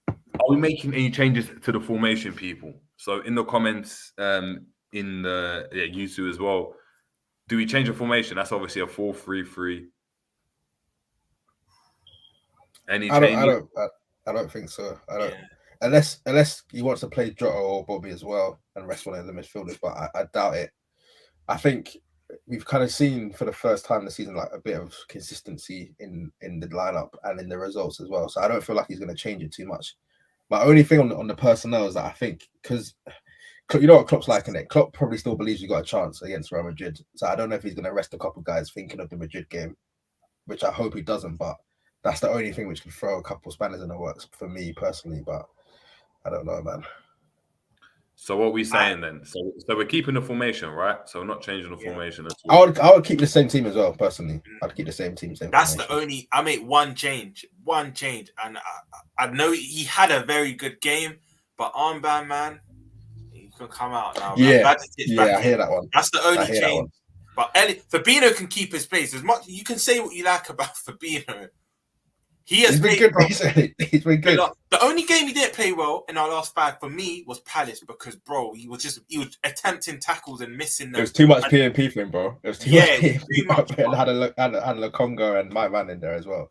are we making any changes to the formation, people? So, in the comments, in the YouTube as well, do we change the formation? That's obviously a 4-3-3. Any changes? I don't think so. I don't. Unless he wants to play Jota or Bobby as well and rest one of the midfielders, but I doubt it. I think we've kind of seen for the first time this season like a bit of consistency in the lineup and in the results as well. So I don't feel like he's going to change it too much. My only thing on the personnel is that I think because you know what Klopp's like, innit? Klopp probably still believes you got a chance against Real Madrid. So I don't know if he's going to rest a couple of guys thinking of the Madrid game, which I hope he doesn't. But that's the only thing which can throw a couple of spanners in the works for me personally. But I don't know, man. So what are we saying then? So we're keeping the formation, right? So we're not changing the formation at all. I would keep the same team as well, personally. I'd keep the same team. That's formation. The only. I made one change, and I know he had a very good game, but armband man, he can come out now. Yeah, I hear that one. That's the only change. But Fabinho can keep his place. As much you can say what you like about Fabinho. He's been good. He's been good. The only game he didn't play well in our last 5 for me was Palace because, bro, he was attempting tackles and missing them. There was too much PMP for him, bro. There was too much. And had a Congo and my man in there as well.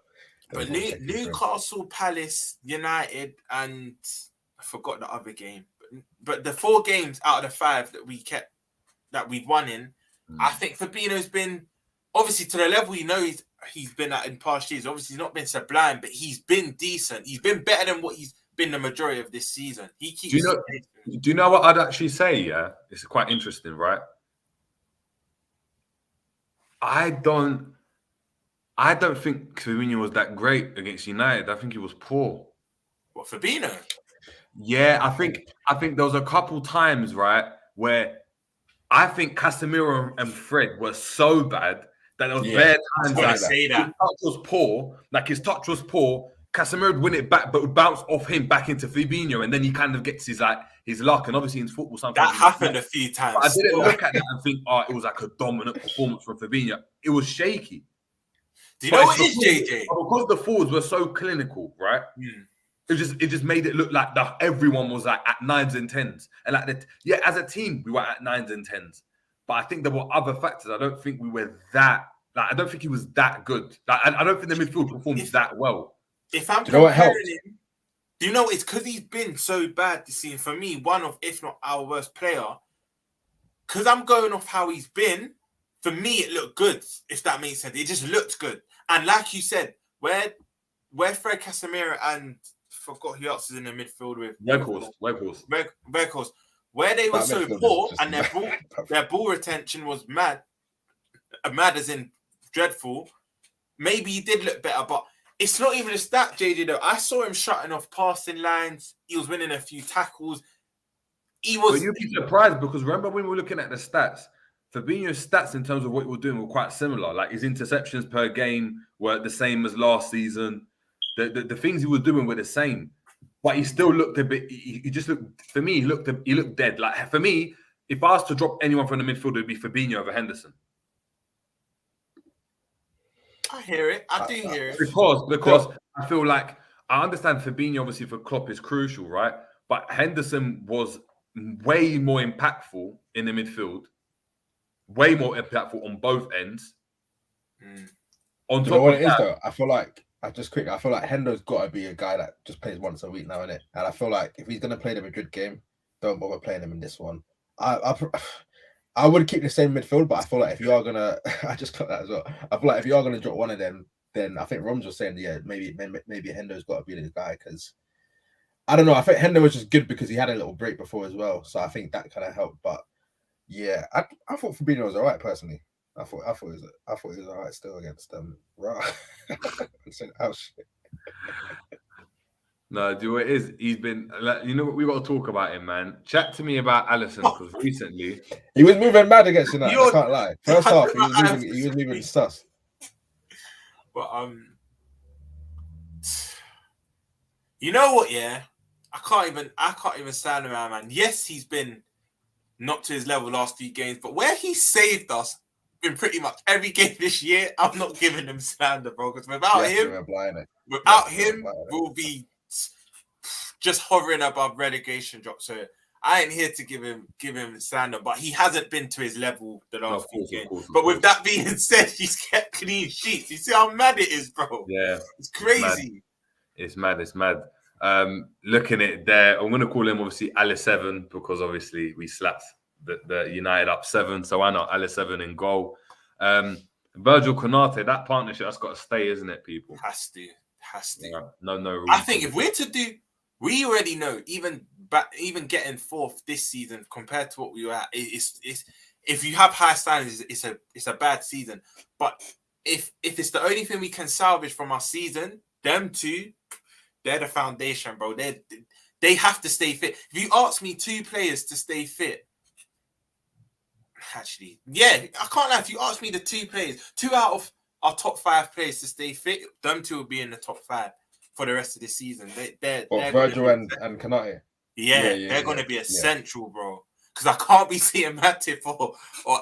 But Newcastle, Palace, United, and I forgot the other game. But the 4 games out of the 5 that we've won in, I think Fabinho's been obviously to the level he's been at in past years. Obviously, he's not been sublime, but he's been decent. He's been better than what he's been the majority of this season. He keeps. Do you know what I'd actually say? Yeah, it's quite interesting, right? I don't think Fabinho was that great against United. I think he was poor. What, Fabinho? Yeah, I think there was a couple times, right, where I think Casemiro and Fred were so bad that there was bare times his touch was poor. Like his touch was poor. Casemiro would win it back, but would bounce off him back into Fabinho, and then he kind of gets his luck. And obviously in football, sometimes that happened a few times. But I didn't look at that and think, it was like a dominant performance from Fabinho. It was shaky. Do you know what it is, JJ? Because the forwards were so clinical, right? It just made it look like everyone was like at 9s and 10s, and like as a team we were at 9s and 10s. But I think there were other factors. I don't think we were that. Like I don't think he was that good. Like I don't think the midfield performed that well. If I'm Do you know what comparing helped? him, do you know it's because he's been so bad this season? For me, one of, if not our worst player. Because I'm going off how he's been. For me, it looked good. If that makes sense, it just looked good. And like you said, where Fred Casemiro and forgot who else is in the midfield with Weghorst. Where they were That so midfield poor is just and their ball retention was mad as in dreadful. Maybe he did look better, but it's not even just that, JJ, though. I saw him shutting off passing lines. He was winning a few tackles. But you'd be surprised because remember when we were looking at the stats, Fabinho's stats in terms of what he was doing were quite similar. Like his interceptions per game were the same as last season. The things he was doing were the same, but he still looked a bit. He just looked. For me, he looked dead. Like for me, if I was to drop anyone from the midfield, it would be Fabinho over Henderson. I hear it. I do hear it. Because I feel like I understand Fabinho obviously for Klopp is crucial, right? But Henderson was way more impactful in the midfield, way more impactful on both ends. On top what of it is that, though, I feel like Hendo's got to be a guy that just plays once a week now, innit? And I feel like if he's gonna play the Madrid game, don't bother playing him in this one. I would keep the same midfield, but I feel like if you are gonna, I just got that as well. I feel like if you are gonna drop one of them, then I think Romz was saying, yeah, maybe Hendo's got to be the guy because I don't know. I think Hendo was just good because he had a little break before as well, so I think that kind of helped. But yeah, I thought Fabinho was all right personally. I thought he was all right still against them. Right. Oh shit. no, do you know what it is? He's been, like, you know what, we got to talk about him, man. Chat to me about Alisson because recently he was moving mad against United. I can't lie. First half, he was moving sus. But you know what? Yeah, I can't even stand around, man. Yes, he's been not to his level last few games, but where he saved us in pretty much every game this year, I'm not giving him slander, bro. Because without him, we'll be just hovering above relegation drop. So I ain't here to give him slander, but he hasn't been to his level the last few games. But with that being said, he's kept clean sheets. You see how mad it is, bro? Yeah, it's crazy. It's mad. Looking at it there, I'm going to call him obviously Alisson because obviously we slapped the United up 7, so why not Alisson in goal? Virgil Konate, that partnership that's got to stay, isn't it, people? Has to. Yeah, no. I think if we're to do, we already know even getting fourth this season compared to what we were at, it's if you have high standards, it's a bad season. But if it's the only thing we can salvage from our season, them two, they're the foundation, bro. They have to stay fit. If you ask me 2 players to stay fit, actually, yeah, I can't lie. If you ask me the 2 players, 2 out of our top 5 players to stay fit, them 2 will be in the top 5 for the rest of the season. They're Virgil and Konate. Yeah, they're going to be essential, bro. Because I can't be seeing Matip or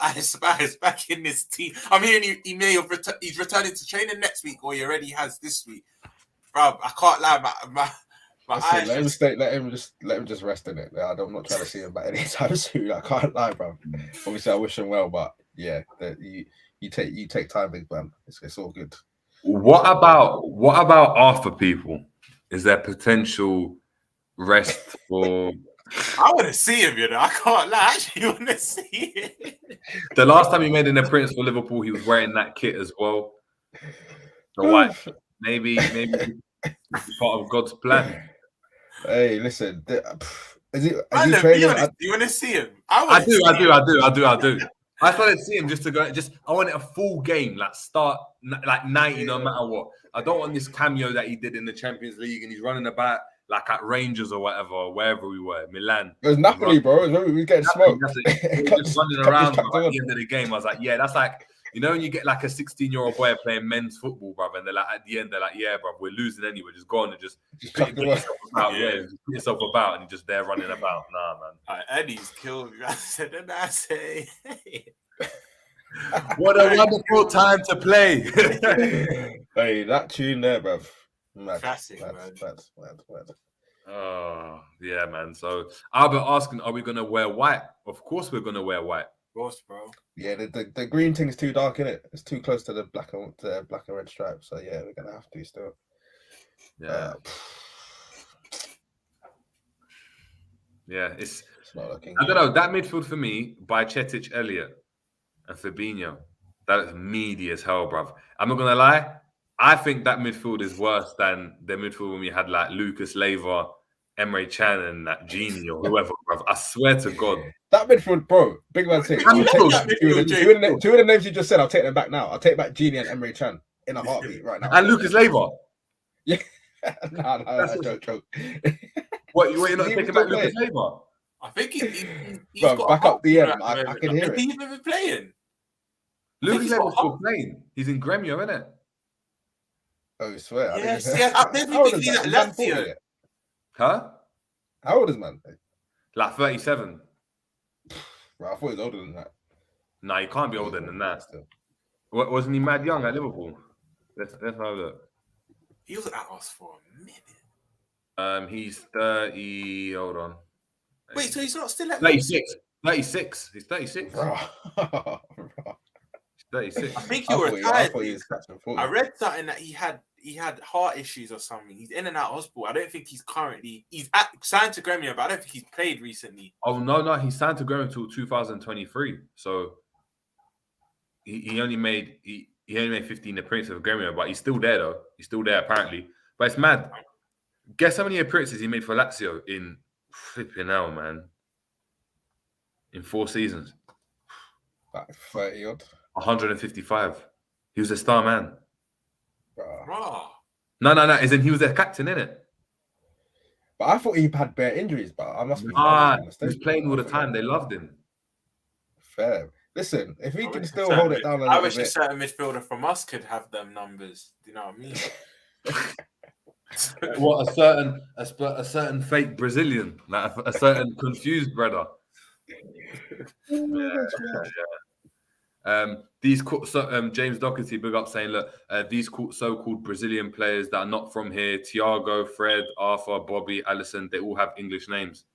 Alice back in this team. I'm hearing he may have he's returning to training next week, or he already has this week. Bro, I can't lie. My eyes. Let him just rest in it. I'm not trying to see him back anytime soon. I can't lie, bro. Obviously, I wish him well, but yeah, you take time, big man. It's all good. What about Arthur people? Is there potential rest for? I want to see him, you know. I can't lie. I actually want to see it. The last time he made an appearance for Liverpool, he was wearing that kit as well. The white. Maybe part of God's plan. Hey, listen. Is he training? Do you want to see him? I do. I started seeing him just to go. I want a full game, like start like 90, no matter what. I don't want this cameo that he did in the Champions League, and he's running about like at Rangers or whatever, or wherever we were, Milan. It was Napoli, bro. We were getting smoked. He was just running around. At the end of the game, I was like, yeah, that's like. You know when you get like a 16-year-old boy playing men's football, brother, and they're like at the end, they're like, yeah, bro, we're losing anyway. Just go on and just put yourself about. Yeah, just put yourself about, and you're just there running about. Nah, man. Eddie's killed me. I said, and I say, what a wonderful time to play. Hey, that tune there, bro. Mad, Classic, mad, man. mad. Oh, yeah, man. So I'll be asking, are we going to wear white? Of course we're going to wear white. Of course, bro. Yeah, the green thing is too dark, innit? It's too close to the black and red stripe. So yeah, we're gonna have to still. Yeah. Yeah, it's not looking I good. don't know. That midfield for me, by Chetic, Elliott, and Fabinho, that is meaty as hell, bruv. I'm not gonna lie. I think that midfield is worse than the midfield when we had like Lucas Leiva, Emre Can, and that Genie or whoever, bruv. I swear to God. That midfield, bro, big man thing. That midfield, Two of the names you just said, I'll take them back now. I'll take back Genie and Emre Can in a heartbeat right now. And Lucas Leiva. Yeah. no, joke. What, you're not taking back Lucas Leiva? I think he's Bro, got back up the end. I can hear Is he it. even playing? Lucas Leiva's still playing. He's in Gremio, isn't it? Oh, I swear. Yes, I definitely think he's at Lazio. Huh? How old is man? Like 37. Bro, I thought he was older than that. No, he can't be older than that. Wasn't he mad young at Liverpool? Let's have a look. He was at us for a minute. He's 30. Hold on. Wait, so he's not still at 36. 36. He's 36. Bro. He's 36. I think he retired. I read something that he had heart issues or something. He's in and out of hospital. I don't think he's signed to Gremio, but I don't think he's played recently. Oh no, he signed to Gremio until 2023. So he only made 15 appearances of Gremio, but he's still there though. He's still there apparently. But it's mad. Guess how many appearances he made for Lazio in flipping hell, man. In 4 seasons. Like 30 odd. 155. He was a star man. Bro. No. As in he was their captain, innit? But I thought he had bare injuries, but I must be. He was playing all the time. They loved him. Fair. Listen, if he can still hold it down a little bit. I wish a certain midfielder from us could have them numbers. Do you know what I mean? What a certain fake Brazilian, like a certain confused brother. These James Doherty big up saying, look, these so-called Brazilian players that are not from here, Thiago, Fred, Arthur, Bobby, Allison, they all have English names.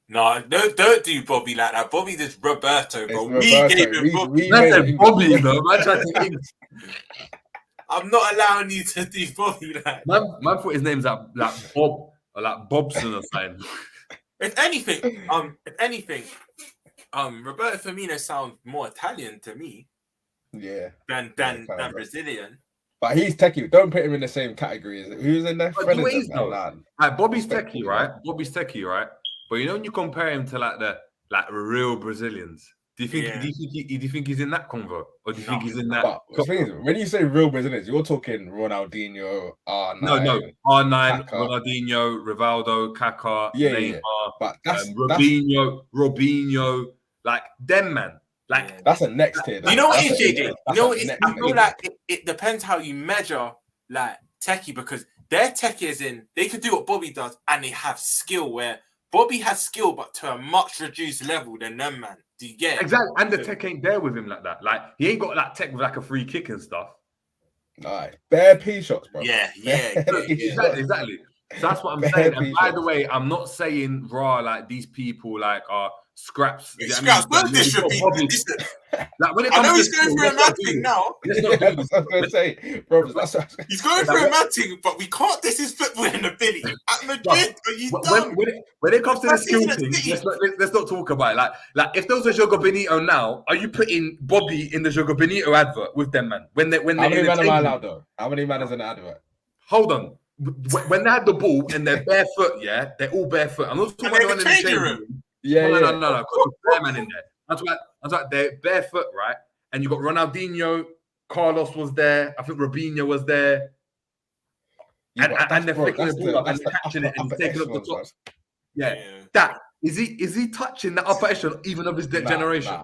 No, don't do Bobby like that. Bobby is Roberto, bro. We gave him Bobby. Bobby, you know. I'm not allowing you to do Bobby like that. Man thought his name's like Bob or like Bobson or something. If anything, Roberto Firmino sounds more Italian to me. Yeah. Than Brazilian. But he's techie. Don't put him in the same category as who's in there. Bobby's techie, right? Bobby's techie, right? But you know when you compare him to like the real Brazilians, do you think he's in that convo, or do you think he's in that? But the thing is, when you say real Brazilians, you're talking Ronaldinho, R9. No, R9, Kaká. Ronaldinho, Rivaldo, Kaká, Neymar, but that's Robinho, like them man. Like that's a next tier. You know what it is, JJ? You know what it is? I feel like it depends how you measure like techie, because their techie is in they could do what Bobby does and they have skill, where Bobby has skill but to a much reduced level than them, man. Do you get it? Exactly? And the tech ain't there with him like that. Like he ain't got that tech with like a free kick and stuff. Right. Bare P shots, bro. Yeah. Exactly. So that's what I'm saying. And by the way, I'm not saying like these people like are scraps. Scraps, don't disrespect. Like when it I comes know to he's going through a mad thing now. That's what I was going to say, bro. He's going through a mad thing, but we can't diss his footballing ability. At Madrid, are you done? When it comes to the skill thing, let's not talk about it. Like if there was a Jogo Benito now, are you putting Bobby in the Jogo Benito advert with them, man? When how many men am I allowed though? How many men is in the advert? Hold on. When they had the ball and they're barefoot, yeah, they're all barefoot. I'm not talking about the one in the change room. No. Bare man in there. That's like they're barefoot, right? And you got Ronaldinho, Carlos was there. I think Robinho was there. And they're flicking the ball up and catching it and he's taking up the top. Yeah. That is he touching the upper echelon even of his generation?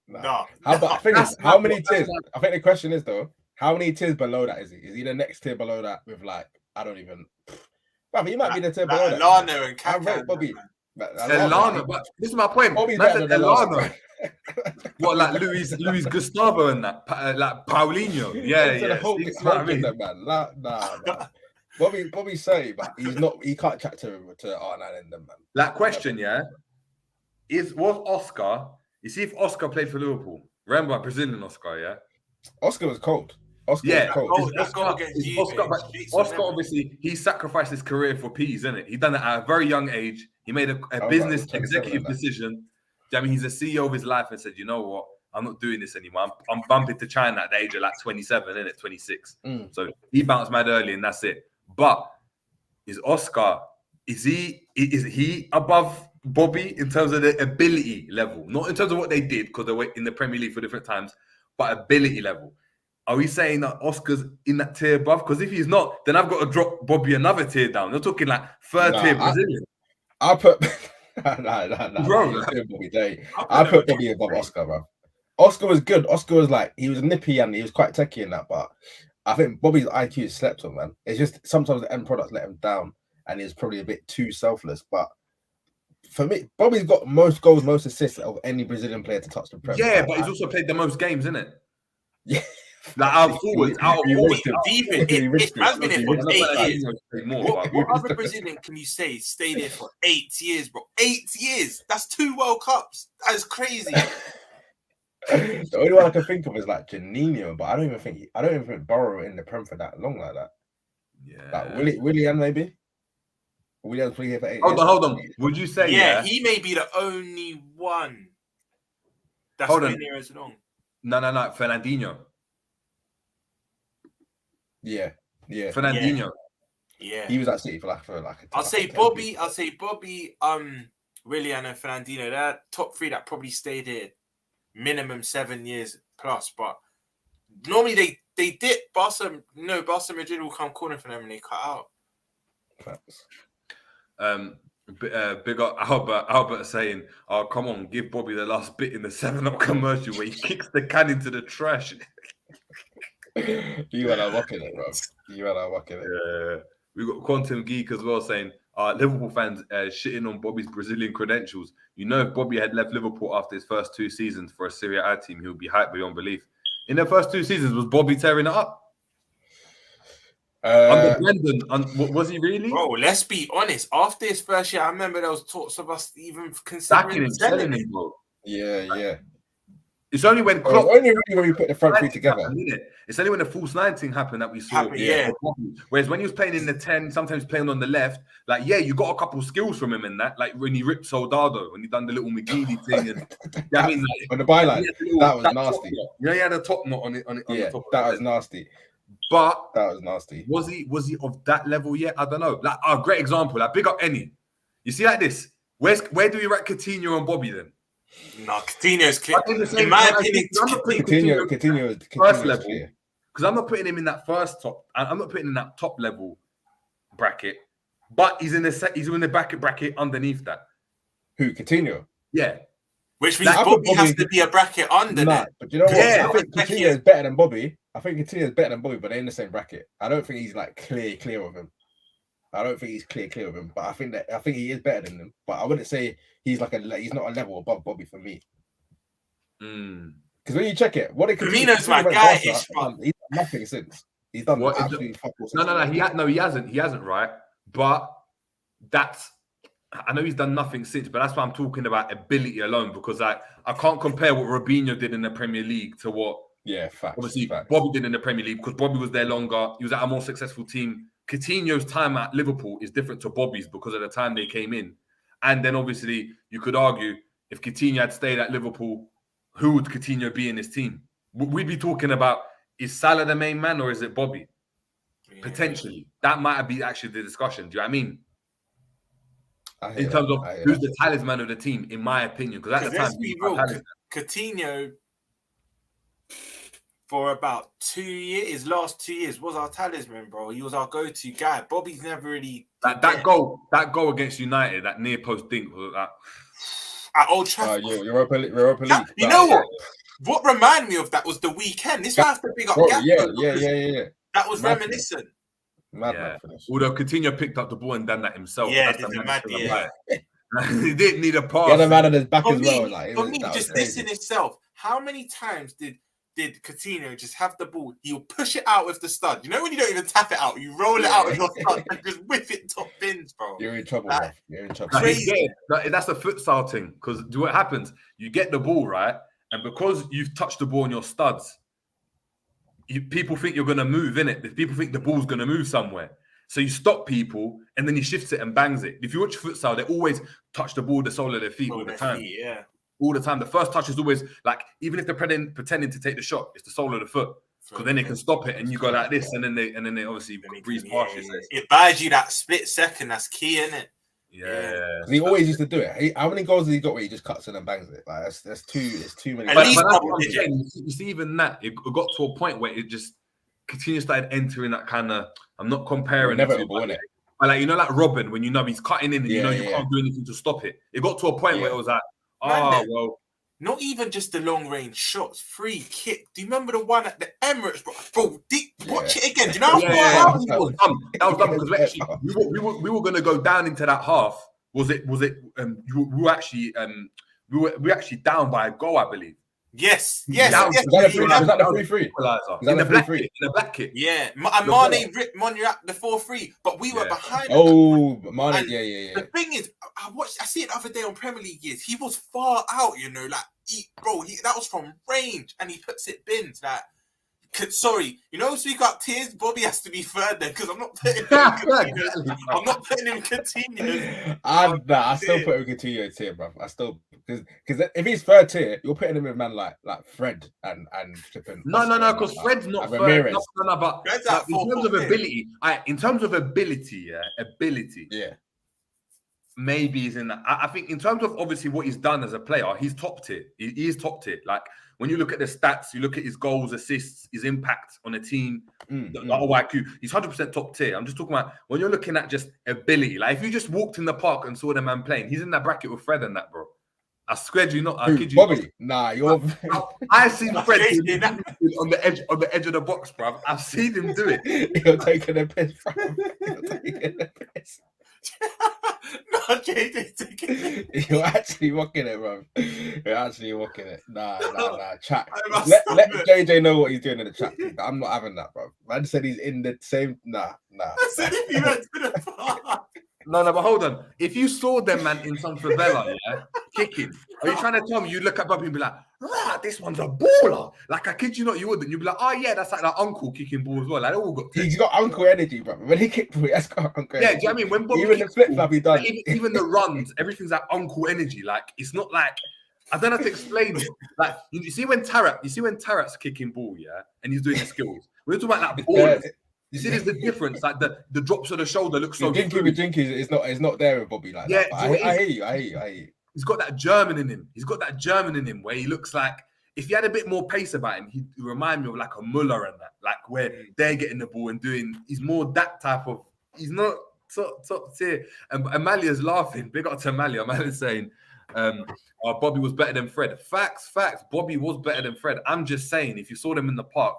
No. How many tiers? I think the question is though, how many tiers below that is he? Is he the next tier below that with like I don't even. But he might be the tier below that. Lana and Kaká. Bobby. Lana, but this is my point. Bobby's better than Lana. What, like Luis Gustavo and that, like Paulinho? Yeah. Man. Nah. Bobby's saying, but he's not. He can't chat to R9 and them, man. That question, yeah, was Oscar? You see, if Oscar played for Liverpool, remember Brazilian Oscar, yeah. Oscar was cold. Oscar was cold. Oscar obviously he sacrificed his career for peas, isn't it? He done it at a very young age. He made a business executive decision. I mean, he's a CEO of his life and said, you know what? I'm not doing this anymore. I'm bumping to China at the age of like 27, isn't it? 26. So he bounced mad early and that's it. But is Oscar, is he above Bobby in terms of the ability level? Not in terms of what they did, because they were in the Premier League for different times, but ability level. Are we saying that Oscar's in that tier above? Because if he's not, then I've got to drop Bobby another tier down. You're talking like third tier Brazilian. I'll put Bro. I put Bobby above Oscar, bro. Oscar was good. Oscar was like, he was nippy and he was quite techie in that, but I think Bobby's IQ is slept on, man. It's just sometimes the end product let him down and he's probably a bit too selfless. But for me, Bobby's got most goals, most assists of any Brazilian player to touch the Premier. Yeah, but he's also played the most games, isn't it? Yeah. Like out forwards, out of all It's been here for 8 years. What other Brazilian can you say stayed there for 8 years, bro? 8 years. That's 2 World Cups. That is crazy. The only one I can think of is like Janino, but I don't even think Burrow in the Prem for that long like that. Yeah, like Willian maybe. Willian's played here for 8 years. Hold on. Would you say? Yeah, he may be the only one that's been here as long. No, Fernandinho. Yeah. Fernandinho. Yeah. He was at City for like I'll say Bobby, Willian and Fernandinho. They're top 3 that probably stayed here minimum 7 years plus. But normally they dip. Barca Madrid will come calling for them and they cut out. Facts. Big up Albert saying, "Oh, come on, give Bobby the last bit in the 7-Up commercial where he kicks the can into the trash." You and I rocking it, bro. Yeah. We got Quantum Geek as well saying, Liverpool fans shitting on Bobby's Brazilian credentials. You know, if Bobby had left Liverpool after his first 2 seasons for a Serie A team, he would be hyped beyond belief. In the first 2 seasons, was Bobby tearing it up? Under Brendan, was he really? Bro, let's be honest. After his first year, I remember there was talks of us even considering selling him, bro. Yeah. It's only when Klopp, only really when we put the front 3 together. It's only when the false 9 thing happened that we saw. Yeah. Whereas when he was playing in the 10, sometimes playing on the left, like you got a couple skills from him in that. Like when he ripped Soldado, when he done the little McGeady thing, and I mean, like, on the byline, that was nasty. He had a top knot on it. Yeah, that was nasty. But that was nasty. Was he of that level yet? I don't know. Like a great example. Like big up Any. You see like this. Where do we rank Coutinho and Bobby then? No, Coutinho's clear. In my opinion, Coutinho first level. Because I'm not putting him in that first top. I'm not putting him in that top level bracket. But he's in the bracket underneath that. Who, Coutinho? Yeah. Which means Bobby has to be a bracket under that. But you know what? I think Coutinho is better than Bobby. but they're in the same bracket. I don't think he's like clear of him. I don't think he's clear of him, but I think he is better than them. But I wouldn't say he's not a level above Bobby for me. Because when you check it, Firmino's my guy. He's done nothing since. He's done absolutely fuck all. No, he hasn't, right? But I know he's done nothing since, but that's why I'm talking about ability alone, because I can't compare what Robinho did in the Premier League to what obviously Bobby did in the Premier League, because Bobby was there longer. He was at a more successful team. Coutinho's time at Liverpool is different to Bobby's because of the time they came in. And then obviously you could argue if Coutinho had stayed at Liverpool, who would Coutinho be in his team? We'd be talking about, is Salah the main man or is it Bobby? Yeah. Potentially. That might be actually the discussion. Do you know what I mean? In terms of who's the talisman of the team, in my opinion. Because at the time, Coutinho, for about 2 years, his last 2 years, was our talisman, bro. He was our go-to guy. Bobby's never really... That goal against United, that near post dink, was that... At Old Trafford. Europa League. You know what? What reminded me of that was the weekend. This has to big up Gap. Yeah. That was reminiscent. Mad. Although Coutinho picked up the ball and done that himself. Yeah, he didn't need a pass. He had a man on his back as well. For me, just this in itself. How many times did did Coutinho just have the ball, he'll push it out with the stud. You know when you don't even tap it out, you roll it out with your stud and just whip it top bins, bro. You're in trouble, bro. You're in trouble. Crazy. That's a futsal thing, because do what happens? You get the ball, right? And because you've touched the ball on your studs, people think you're going to move, innit? People think the ball's going to move somewhere. So you stop people, and then he shifts it and bangs it. If you watch futsal, they always touch the ball with the sole of their feet all the time. Yeah. All the time. The first touch is always like, even if they're pretending to take the shot, it's the sole of the foot. Because then they can stop it, and you go like this, and then they obviously breeze past you. It buys you that split second. That's key, innit? Yeah. He always used to do it. How many goals has he got where he just cuts it and bangs it? Like that's too many. At But least that's double what I'm digit. saying. You see, even that, it got to a point where it just continues started entering that kind of, I'm not comparing it to, Inevitable, innit? but like, you know, like Robin, when you know he's cutting in and you Yeah. can't do anything to stop it. It got to a point where it was like, Man, well, not even just the long range shots, free kick. Do you remember the one at the Emirates, bro? Watch it again. Do you know how far out he was? That was dumb because actually we were going to go down into that half. We were actually down by a goal, I believe. Yes. Was that the 3-3? In the black kit. Yeah, and Mane ripped Monreal the 4-3, but we were behind. Oh, Mane, yeah. The thing is, I see it the other day on Premier League years. He was far out, you know, like that was from range, and he puts it bins. Like, sorry, you know, speak up tears. Bobby has to be third then, because I'm not putting him. I'm not putting him Coutinho. I still put him Coutinho tier, bro. I still because if he's third tier, you're putting him with man like Fred and Keepin. No, because Fred's not third. Ramirez. No, but like, in terms of ability, yeah. Maybe he's in that. I think in terms of obviously what he's done as a player, he's top tier. He is top tier. Like when you look at the stats, you look at his goals, assists, his impact on a team, the OIQ, he's 100% top tier. I'm just talking about when you're looking at just ability. Like if you just walked in the park and saw the man playing, he's in that bracket with Fred and that, bro. I swear to you not. I kid you Bobby? not. Nah, you're. I've seen Fred on the edge of the box, bro. I've seen him do it. You're taking a piss, bro. You're taking a piss. No, JJ taking it. You're actually rocking it, bro. You're actually rocking it. Nah. Chat. Let JJ know what he's doing in the chat. I'm not having that, bro. Man said he's in the same. Nah. I said if you went to the park. No, but hold on. If you saw them, man, in some favela, kicking, are you trying to tell me you look at Bobby and be like, this one's a baller? Like, I kid you not, you wouldn't. You'd be like, oh, yeah, that's like that uncle kicking ball as well. Like, they all got. He's got uncle energy, bro. When he kicked ball, that's got uncle energy. Yeah, do you know what I mean? When Bobby even the flip flop he done. Even the runs, everything's like uncle energy. Like, it's not like, I don't know how to explain it. Like, you see when Tarat's kicking ball, and he's doing the skills. We're talking about that ball. You see, there's the difference. Like the drops of the shoulder look so. Jinky with Jinky is not there with Bobby like that. I hear you. He's got that German in him. Where he looks like if he had a bit more pace about him, he'd remind me of like a Muller and that, like where they're getting the ball and doing. He's more that type of. He's not top tier. And Amalia's laughing. Big up to Amalia. Amalia's saying, Bobby was better than Fred. Facts. Bobby was better than Fred. I'm just saying, if you saw them in the park,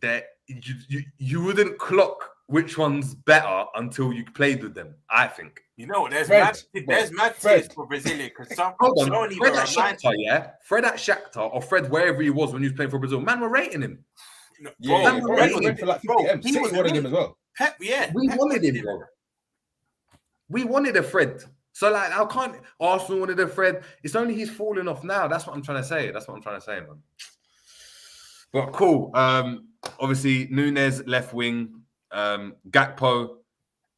that. You wouldn't clock which one's better until you played with them. I think. You know, there's Fred mad tiers for Brazilian because some don't even Fred at Shakhtar, Fred at Shakhtar or Fred wherever he was when he was playing for Brazil. Man, we're rating him. He went for like 50 M. City wanted him as well. We wanted him, bro. We wanted a Fred. So like, how can't Arsenal wanted a Fred? It's only he's falling off now. That's what I'm trying to say. Man. But cool. Obviously, Nunez left wing, Gakpo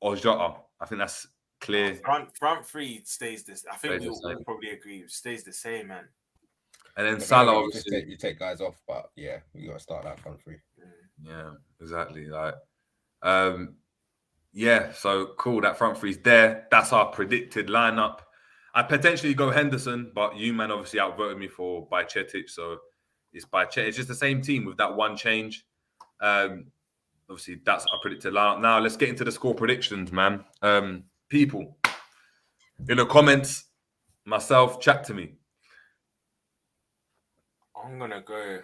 or Jota. I think that's clear. Front three stays this. I think we'll probably agree. Stays the same, man. And then Salah, obviously, you take guys off, but yeah, you got to start that front three. Yeah, exactly. Like, yeah. So cool. That front three's there. That's our predicted lineup. I potentially go Henderson, but you man obviously outvoted me for Bajcetic, so it's Bajcetic. It's just the same team with that one change. Obviously, that's our predicted lineup. Now, let's get into the score predictions, man. People, in the comments, myself, chat to me. I'm going to go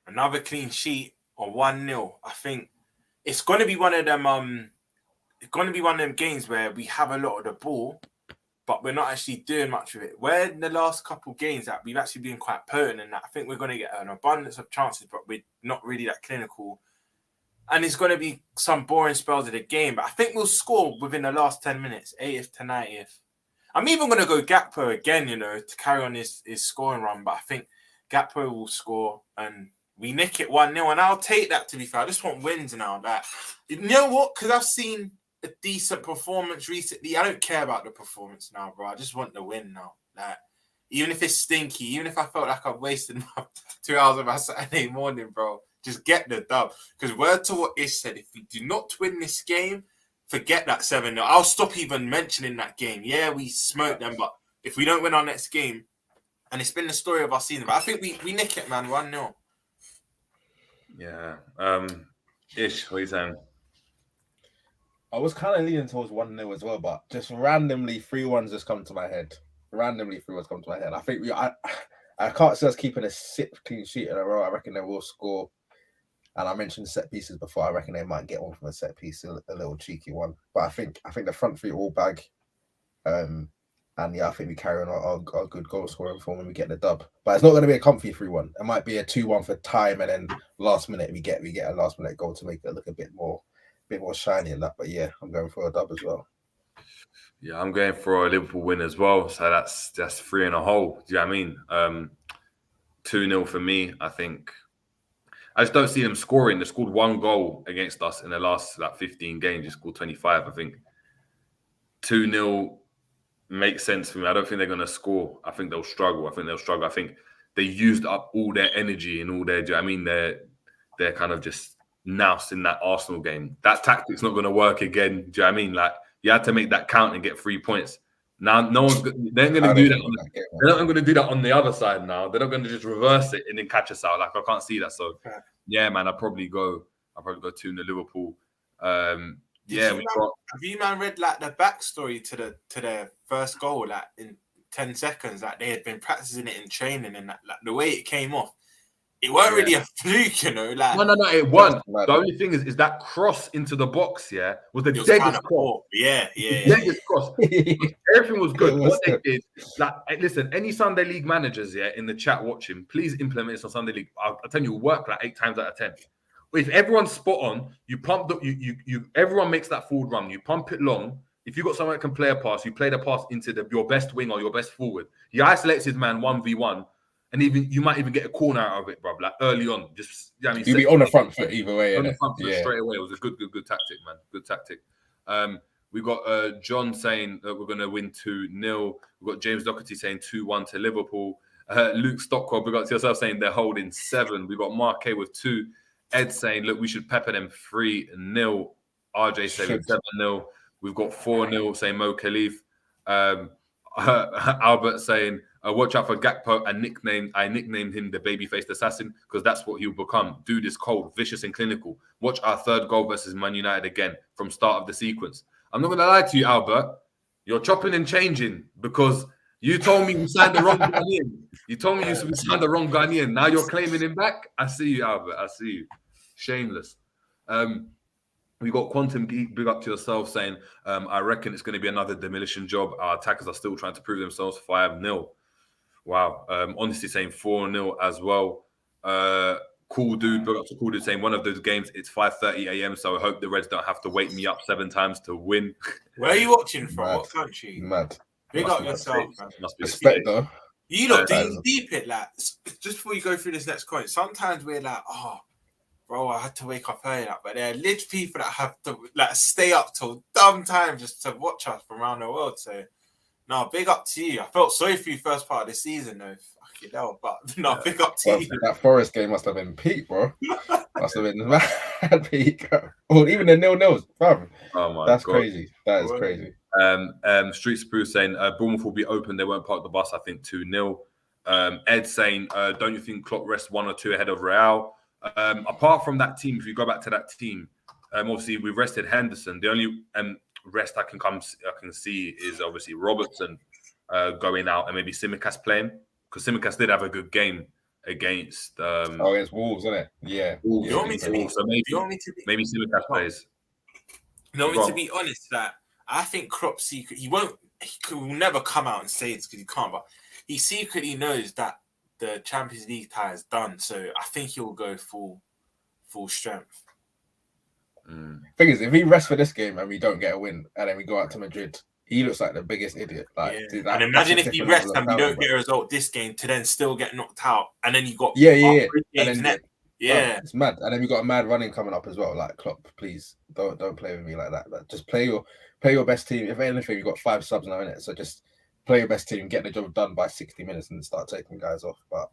another clean sheet or 1-0. I think it's going to be one of them games where we have a lot of the ball, but we're not actually doing much of it. Where in the last couple games that we've actually been quite potent in that, I think we're going to get an abundance of chances, but we're not really that clinical. And it's going to be some boring spells of the game, but I think we'll score within the last 10 minutes, 80th to 90th. I'm even going to go Gakpo again, to carry on his scoring run, but I think Gakpo will score and we nick it 1-0, and I'll take that, to be fair. I just want wins now. You know what? Because I've seen a decent performance recently. I don't care about the performance now, bro. I just want the win now. Even if it's stinky, even if I felt like I've wasted 2 hours of my Saturday morning, bro, just get the dub. Because word to what Ish said, if we do not win this game, forget that 7-0. I'll stop even mentioning that game. Yeah, we smoked them, but if we don't win our next game, and it's been the story of our season, but I think we nick it, man, 1-0. Yeah. Ish, what are you saying? I was kind of leaning towards 1-0 as well, but just randomly 3-1s just come to my head. I think I can't see us keeping a 6 clean sheet in a row. I reckon they will score. And I mentioned set pieces before. I reckon they might get one from a set piece, a little cheeky one. But I think the front three all bag. And yeah, I think we carry on our good goal scoring form when we get the dub. But it's not going to be a comfy 3-1. It might be a 2-1 for time, and then last minute we get a last minute goal to make it look a bit more shiny in that. But yeah, I'm going for a dub as well. Yeah, I'm going for a Liverpool win as well. So that's 3 in a hole. Do you know what I mean? 2-0 for me. I think I just don't see them scoring. They scored 1 goal against us in the last 15 games. They scored 25. I think 2-0 makes sense for me. I don't think they're going to score. I think they'll struggle. I think they used up all their energy and all their. Do you know what I mean? They're kind of just noused in that Arsenal game. That tactic's not going to work again. Do you know what I mean? Like, you had to make that count and get 3 points. Now, they're not going to do that. They're not going to do that on the other side now. They're not going to just reverse it and then catch us out. Like, I can't see that. So, yeah, man, I'll probably go 2-0 Liverpool. Have you read the backstory to their first goal in 10 seconds? They had been practicing it in training, and the way it came off, it weren't really a fluke, No, it wasn't. The only thing is that cross into the box, was the deadest cross. Deadest cross. Everything was good. What they did, listen, any Sunday League managers, in the chat watching, please implement this on Sunday League. I'll tell you, it'll work 8 times out of 10. If everyone's spot on, you pump everyone makes that forward run. You pump it long. If you got someone that can play a pass, you play the pass into your best wing or your best forward. He isolates his man 1v1, and even you might even get a corner out of it, bro. Early on, you'll be on the front foot either way. On the front foot straight away. It was a good tactic, man. Good tactic. We got John saying that we're going to win 2-0. We've got James Doherty saying 2-1 to Liverpool. Luke Stockwell, we got yourself saying they're holding 7. We got Mark K with 2. Ed saying, look, we should pepper them 3-0. RJ saying 7-0. We've got 4-0 saying Mo Khalif. Albert saying, watch out for Gakpo. I nicknamed him the baby-faced assassin because that's what he'll become. Dude is cold, vicious and clinical. Watch our 3rd goal versus Man United again from start of the sequence. I'm not going to lie to you, Albert. You're chopping and changing because you told me we signed the wrong Ghanaian. Now you're claiming him back. I see you, Albert. I see you. Shameless. We got Quantum Geek, big up to yourself, saying, I reckon it's going to be another demolition job. Our attackers are still trying to prove themselves. 5-0. Wow. Honestly saying 4-0 as well. Cool Dude, big up to Cool Dude, saying one of those games, it's 5:30 a.m, so I hope the Reds don't have to wake me up 7 times to win. Where are you watching from? Mad. What country? Mad. Big up yourself, man. Must be Respect, though. You lot deep it, just before you go through this next point, sometimes we're bro, I had to wake up early, but there are lit people that have to stay up till dumb time just to watch us from around the world. So, no, big up to you. I felt sorry for you first part of the season, though. Fucking hell, but no, big up to you. That Forest game must have been peak, bro. Must have been mad peak. Or even the 0-0s, fam. Oh my That's God. crazy. That is crazy. Street Spruce saying Bournemouth will be open. They won't park the bus. I think 2-0. Ed saying, don't you think Klopp rests 1 or 2 ahead of Real? Apart from that team, if you go back to that team, obviously we've rested Henderson. The only rest I can see is obviously Robertson going out and maybe Tsimikas playing, because Tsimikas did have a good game against against Wolves, isn't it? Yeah. Wolves. You want me to be? So maybe Tsimikas plays. You want me to be honest? I think Klopp's secret. will never come out and say it's because he can't, but he secretly knows that the Champions League tie is done. So I think he'll go full strength. Thing is, if he rests for this game and we don't get a win, and then we go out to Madrid, he looks like the biggest idiot. Like, dude, and imagine if he rests and we don't get a result this game to then still get knocked out, and then you got and then next. It's mad. And then we got a mad running coming up as well. Like, Klopp, please don't play with me like that. Like, just play your best team. If anything, you got 5 subs now in it, so just play your best team, get the job done by 60 minutes, and start taking guys off. But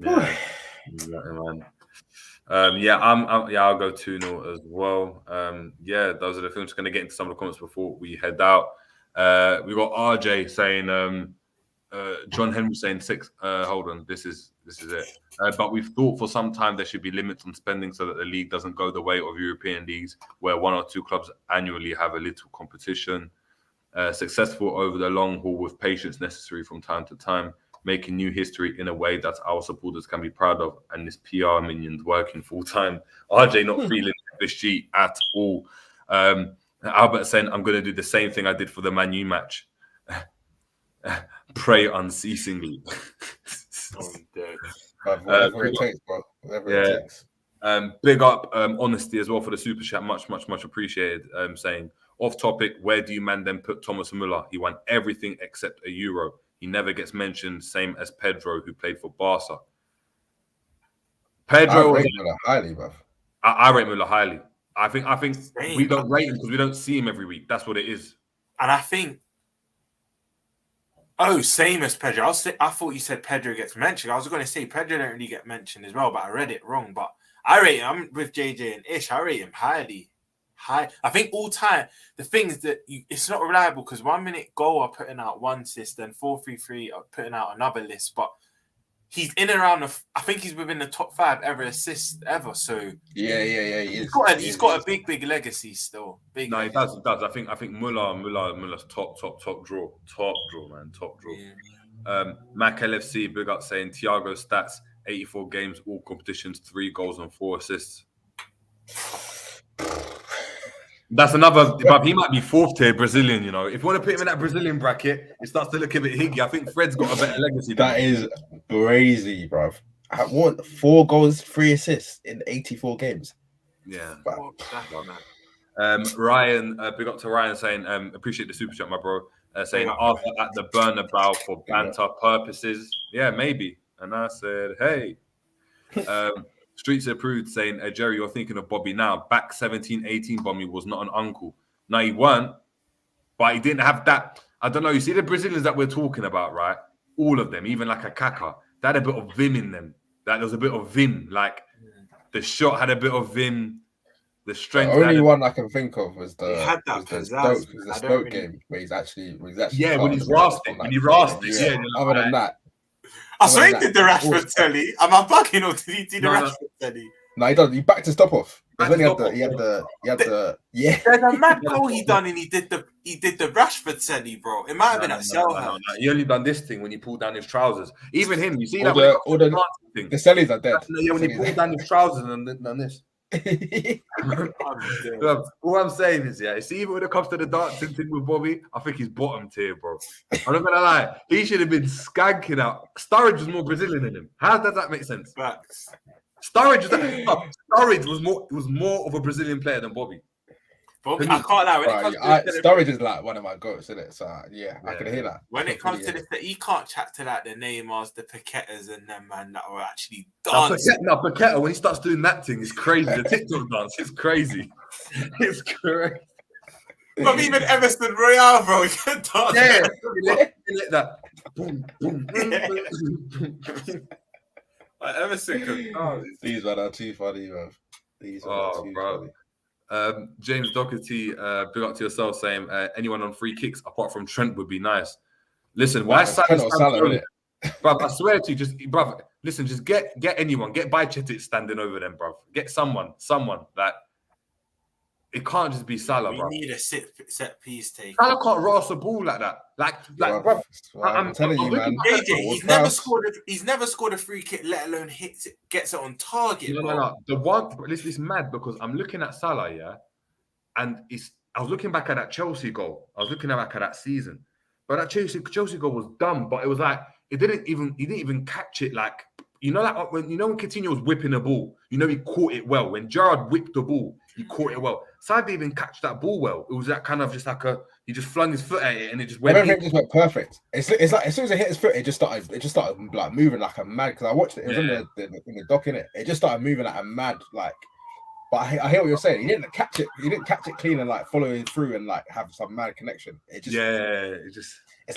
I'll go 2-0 as well. Those are the things. Just going to get into some of the comments before we head out. We got RJ saying, John Henry saying 6. Hold on, this is it. But we've thought for some time there should be limits on spending so that the league doesn't go the way of European leagues, where 1 or 2 clubs annually have a little competition. Successful over the long haul with patience necessary from time to time, making new history in a way that our supporters can be proud of, and this PR minions working full time. RJ not feeling FSG at all. Albert saying, I'm going to do the same thing I did for the Man U match. Pray unceasingly. Whatever it takes, bro. Whatever it takes. Big up honesty as well for the super chat. Much appreciated. Saying, off topic, where do you man then put Thomas Muller? He won everything except a Euro. He never gets mentioned, same as Pedro, who played for Barca. Pedro, I rate Muller highly, bro. I rate Muller highly. I think we don't rate him because we don't see him every week. That's what it is. And I think, same as Pedro. I thought you said Pedro gets mentioned. I was going to say Pedro don't really get mentioned as well, but I read it wrong. But I rate him. I'm with JJ and Ish. I rate him highly. I think all time, the thing is that it's not reliable because 1 minute goal are putting out one list, then 4-3-3 are putting out another list. But he's in and around I think he's within the top 5 assists ever. So he is. He's got a big legacy still. He does. I think Muller's top draw, man, top draw. Yeah. Mac LFC big up saying Thiago stats 84 games, all competitions, 3 goals and 4 assists. That's another, but he might be 4th tier Brazilian, you know. If you want to put him in that Brazilian bracket, it starts to look a bit higgy. I think Fred's got a better legacy. That is crazy, bro. I want 4 goals, 3 assists in 84 games. Yeah. Wow. Ryan, big up to Ryan saying, appreciate the super chat, my bro. Saying Arthur at the Bernabeu for banter purposes. Yeah, maybe. And I said, hey. Streets approved saying, Jerry, you're thinking of Bobby now. Back 17-18 Bobby was not an uncle. No, he weren't. But he didn't have that. I don't know. You see the Brazilians that we're talking about, right? All of them, even like a Kaká, they had a bit of vim in them. Like, there was a bit of vim. Like, the shot had a bit of vim. The strength. The only one I can think of was the Stoke really... game where he's actually when he's rasting. When he rasted. Yeah. Other than that. I swear he did the Rashford telly. Am I bugging or did he do the Rashford telly? No, he does. He backed to stop off. He had the There's a mad goal he done and he did the Rashford telly, bro. It might have been at Cell House. He only done this thing when he pulled down his trousers. Even him, you see all that? The sellies are dead. Yeah, when he pulled down his trousers and done this. All I'm saying is, see, even when it comes to the dancing thing with Bobby, I think he's bottom tier, bro. I'm not gonna lie, he should have been skanking out. Sturridge was more Brazilian than him. How does that make sense? Facts. Sturridge was more of a Brilliant player than Bobby. Bobby, I can't lie. Sturridge is like one of my goats, isn't it? So I can hear that. When it comes to this, you can't chat to like the Neymars, the Paquetas, and them man that are actually dancing. Paqueta, when he starts doing that thing, it's crazy. The TikTok dance, it's crazy. It's crazy. But even Emerson Royale, bro, he can dance. Yeah, like that. Boom, boom, boom. Like Emerson could dance. These men are too funny, bro. Funny. James Doherty, big up to yourself, saying anyone on free kicks apart from Trent would be nice. Listen, why Salah? Bruv, I swear to you, just get anyone, get Bajcetic standing over them, bruv. Get someone that it can't just be Salah, bruv. We need a set piece take. Salah can't ross a ball like that. Bruv, I'm telling you, man. JJ, he's never scored a free kick, let alone gets it on target. No. The one, this is mad because I'm looking at Salah, and I was looking back at that Chelsea goal. I was looking back at that season. But that Chelsea goal was dumb, but it was like he didn't even catch it like like when when Coutinho was whipping the ball, he caught it well. When Gerrard whipped the ball, he caught it well. Saad didn't even catch that ball well. It was that kind of just like he just flung his foot at it and it just went. Everything just went perfect. It's like as soon as it hit his foot, it just started like moving like a mad. Because I watched it. It was in the dock in it. It just started moving like a mad like. But I hear what you're saying. He didn't catch it. He didn't catch it clean and like follow it through and like have some mad connection. It's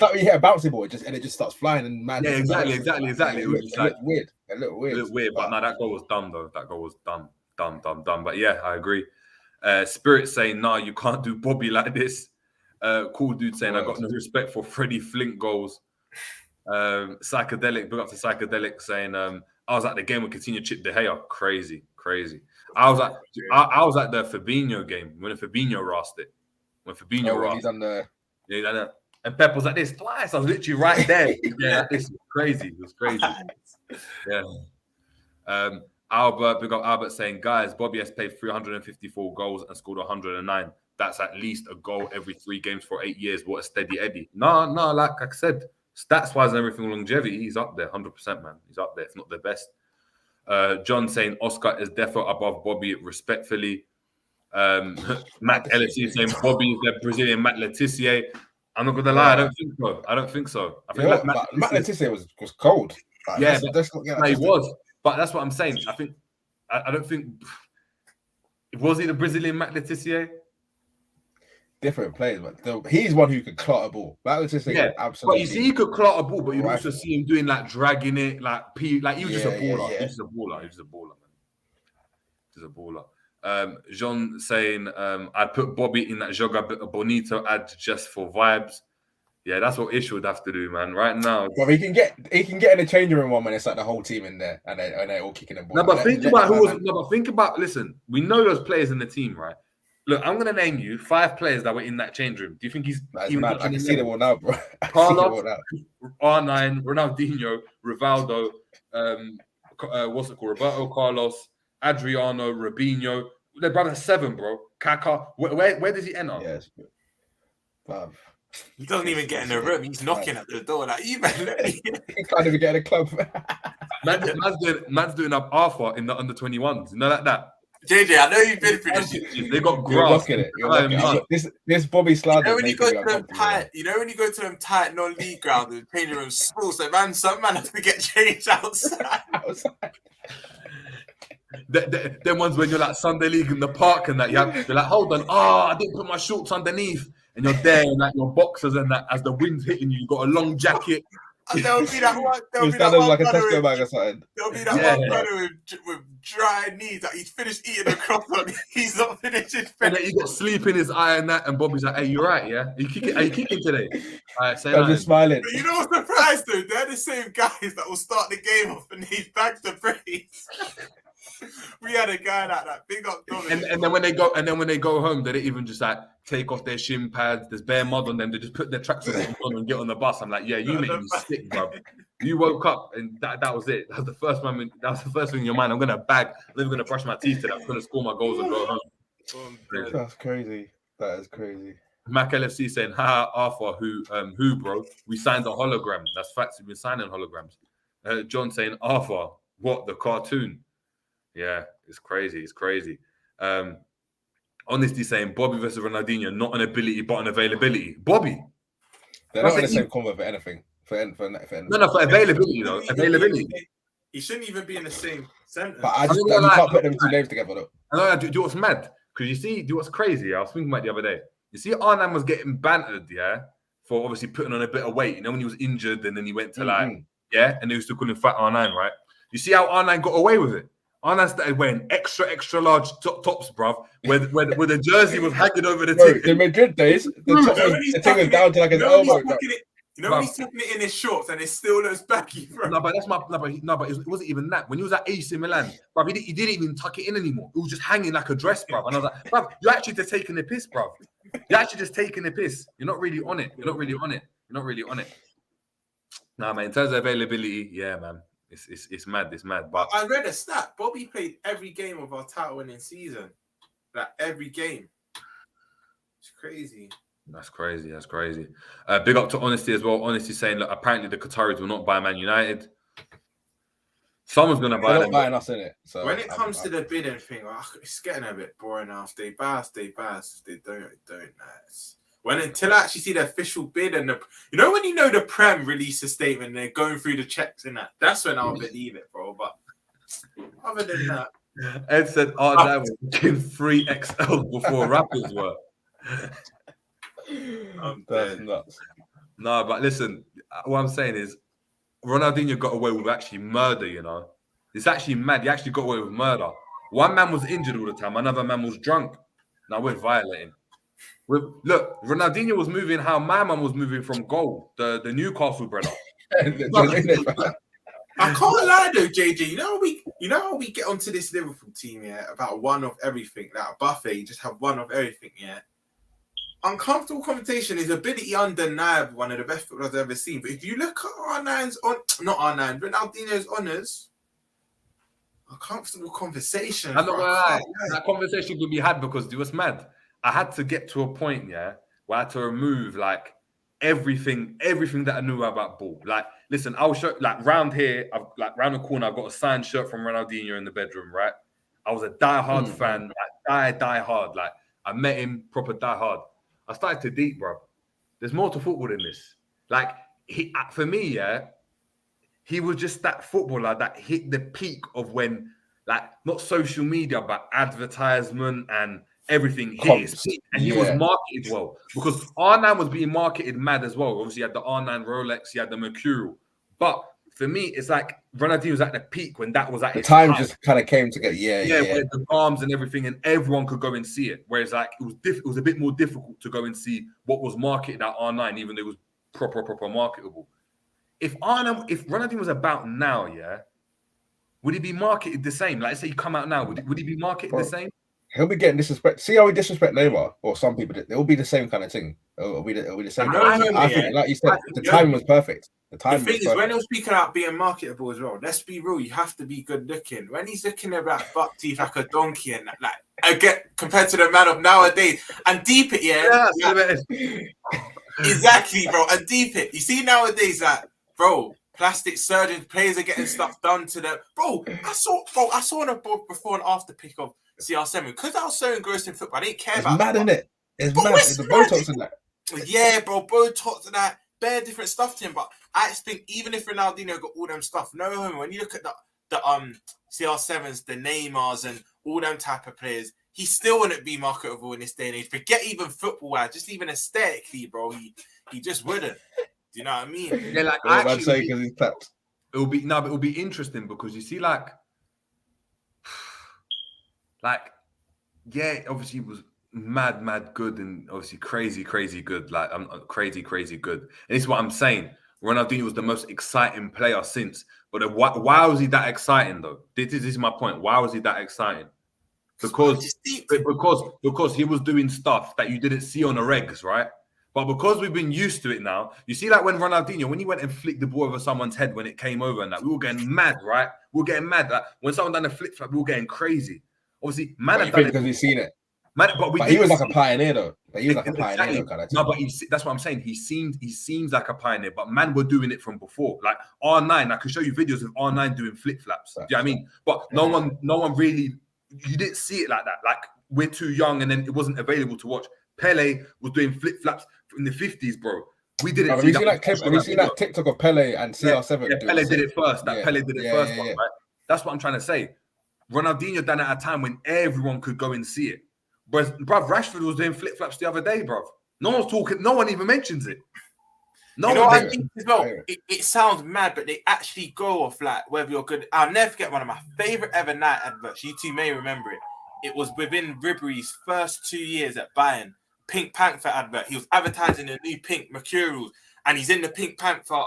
like when you hit a bouncy ball, it just starts flying and mad. Yeah, exactly. It was just like weird. A little weird. But no, that goal was dumb though. That goal was dumb. But yeah, I agree. Spirit saying, "No, you can't do Bobby like this." Cool dude saying, "I got no respect for Freddie Flint goals." Psychedelic, big up to Psychedelic saying, "I was at the game with Coutinho chipped De Gea, crazy." I was at the Fabinho game when Fabinho rasped it. When Fabinho rasped, he's on the and Pep was like this twice. I was literally right there. Yeah, this was crazy. It was crazy. Yeah. Albert, big up Albert saying, guys, Bobby has played 354 goals and scored 109. That's at least a goal every 3 games for 8 years. What a steady Eddie. No, like I said, stats wise and everything, longevity, he's up there, 100%, man. He's up there, if not the best. John saying Oscar is definitely above Bobby, respectfully. Matt LFC saying Bobby is the Brazilian Matt Letizia. I'm not gonna lie, I don't think so. I think Matt Letizia was cold. Like, he was. But that's what I'm saying. I don't think was he the Brazilian Matt Letizia? Different players, but he's one who could clot a ball. Matt Letizia, absolutely. But you see, he could clot a ball, but you also see him doing like dragging it, like he was just a baller. He was just a baller. He was a baller, man. Jean saying, I'd put Bobby in that Joga Bonito ad just for vibes. Yeah, that's what Ish would have to do, man. Right now, but he can get in the changing room one when it's like the whole team in there and they're all kicking the ball. No, but think about listen, we know those players in the team, right? Look, I'm gonna name you 5 players that were in that change room. Do you think he's even? I can see them all now, bro. Carlos, R9, Ronaldinho, Rivaldo, what's it called? Roberto Carlos, Adriano, Robinho. They're brother 7, bro. Kaká. Where does he enter? Yes, he doesn't even get in the room. He's knocking at the door like, you man, let me. He can't even get in a club. man's doing up Arthur in the under 21s. You know that. JJ, I know you've been through this shit. They got grass. This Bobby Slander. When you go to them tight non-league grounds, the changing room small, so some man has to get changed outside. Them ones when you're like Sunday league in the park and that you're like, hold on, I didn't put my shorts underneath, and you're there and like your boxers and that as the wind's hitting you got a long jacket. And there'll be that one. There'll be that one brother with dry knees that he's finished eating a croissant. He's not finished his. And then you got sleep in his eye and that, and Bobby's like, "Hey, you right? Yeah, are you kicking today?" All right, say I'm just smiling. But you know what's surprised though? They're the same guys that will start the game off and he's back to praise. We had a guy like that, big up Dominic. And then when they go home, they don't even just like take off their shin pads. There's bare mud on them. They just put their tracksuit on and get on the bus. I'm like, yeah, you make me sick, bro. You woke up and that was it. That was the first moment. That was the first thing in your mind. I'm gonna bag. I'm never gonna brush my teeth today. I'm gonna score my goals and go home. That's crazy. That is crazy. Mac LFC saying, "Ha, Arthur, who, bro? We signed a hologram. That's facts. We've been signing holograms." John saying, "Arthur, what the cartoon?" Yeah, it's crazy. It's crazy. Honesty saying Bobby versus Ronaldinho, not an ability, but an availability. Bobby. They're not in the same combo for anything. For availability, though. Availability. He shouldn't even be in the same sentence. But you can't put them 2 names together, though. I know. Do what's mad? Because you see, do what's crazy? I was thinking about it the other day. You see, Arnan was getting bantered, yeah, for obviously putting on a bit of weight. You know, when he was injured and then he went to and they used to call him Fat R9, right? You see how R9 got away with it? Arnan started wearing extra large tops, bruv, where the jersey was hanging over the thing. The Madrid days, the thing was down to like his elbow. You know when he's tucking it in his shorts and it still looks baggy, bro. But it wasn't even that. When he was at AC Milan, bruv, he didn't even tuck it in anymore. It was just hanging like a dress, bruv. And I was like, bruv, you're actually just taking the piss, bruv. You're actually just taking the piss. You're not really on it. Nah, man. In terms of availability, yeah, man. It's mad. It's mad. But I read a stat. Bobby played every game of our title-winning season. Like every game. It's crazy. That's crazy. That's crazy. Big up to Honesty as well. Honesty saying, look, apparently the Qataris will not buy Man United. Someone's going to buy They're them. not buying us in it. So When it comes to the bidding thing, it's getting a bit boring now. If they pass. If they don't. Until I actually see the official bid and when you know the Prem release a statement and they're going through the checks and that's when I'll believe it, bro. But other than that, Ed said R9 was looking 3XL before rappers were. That's nuts. No, but listen, what I'm saying is Ronaldinho got away with actually murder, you know. It's actually mad. He actually got away with murder. One man was injured all the time. Another man was drunk. Now we're violating. Look, Ronaldinho was moving how my man was moving from goal, the Newcastle brother. I can't lie though, JJ. You know how we get onto this Liverpool team, yeah, about one of everything. That buffet, you just have one of everything, yeah. Uncomfortable conversation is ability undeniable, one of the best footballers I've ever seen. But if you look at Ronaldinho's honours, uncomfortable conversation. I'm not gonna lie, that conversation could be had because it was mad. I had to get to a point, yeah, where I had to remove like everything that I knew about ball. Like, listen, I'll show like round here, round the corner, I've got a signed shirt from Ronaldinho in the bedroom, right? I was a die-hard fan, like die hard. Like I met him, proper die hard. I started to deep, bro. There's more to football than this. Like for me, yeah, he was just that footballer that hit the peak of when, like, not social media, but advertisement and everything hit his peak. And he was marketed well because R9 was being marketed mad as well. Obviously, he had the R9 Rolex, he had the Mercurial. But for me, it's like Ronaldinho was at the peak when that was at the time just kind of came together. Yeah. With the arms and everything, and everyone could go and see it. Whereas, like, it was a bit more difficult to go and see what was marketed at R9, even though it was proper marketable. If Ronaldinho was about now, yeah, would he be marketed the same? Like, say you come out now, would he be marketed the same? He'll be getting disrespect. See how he disrespect Neymar, or some people. It will be the same kind of thing. It'll be the same. I think, like you said, the timing was perfect. The thing is, when you're speaking about being marketable as well, let's be real. You have to be good looking. When he's looking at that butt teeth like a donkey and like again compared to the man of nowadays, and deep it, exactly, bro. And deep it. You see nowadays that, bro. Plastic surgeons, players are getting stuff done to them. Bro, I saw on a before and after pick of CR7 because I was so engrossed in football. I didn't care about mad, isn't it? It's mad. It's the Botox in that. Yeah, bro, Botox and that, bare different stuff to him. But I just think even if Ronaldinho got all them stuff, when you look at the CR7s, the Neymars, and all them type of players, he still wouldn't be marketable in this day and age. Forget even football, just even aesthetically, bro. He just wouldn't. Do you know what I mean? Yeah, like I'd say because he's tapped. It'll be interesting because you see, like, yeah, obviously he was mad good and obviously crazy good. Like, crazy good. And this is what I'm saying. Ronaldinho was the most exciting player since. But why was he that exciting though? This is my point. Why was he that exciting? Because he was doing stuff that you didn't see on the regs, right? But because we've been used to it now, you see, like when Ronaldinho, when he went and flicked the ball over someone's head when it came over and that, we were getting mad, right? We were getting mad. Like, when someone done a flip flop, we were getting crazy. Obviously, man had done it because we've seen it. Man, but he was like a pioneer, though. But he was like a pioneer, kind of. No, but that's what I'm saying. He seems like a pioneer, but man, were doing it from before. Like R9, I can show you videos of R9 doing flip flaps. Do you know what I mean? But no one really, you didn't see it like that. Like, we're too young, and then it wasn't available to watch. Pele was doing flip flaps in the 50s, bro. We didn't. Have you seen that TikTok of Pele and CR7? Yeah, Pele did it first. Pele did it first, right? That's what I'm trying to say. Ronaldinho done it at a time when everyone could go and see it. Bruv, Rashford was doing flip flaps the other day, bruv. No one's talking. No one even mentions it. I think as well. It sounds mad, but they actually go off like whether you're good. I'll never forget one of my favorite ever night adverts. You two may remember it. It was within Ribery's first 2 years at Bayern. Pink Panther advert. He was advertising a new pink Mercurial, and he's in the Pink Panther.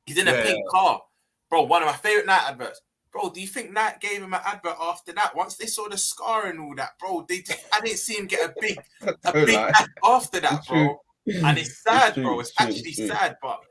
He's in a pink car, bro. One of my favorite night adverts, bro. Do you think Nike gave him an advert after that? Once they saw the scar and all that, bro, I didn't see him get a big ad after that, bro. And it's sad, bro. It's actually sad, but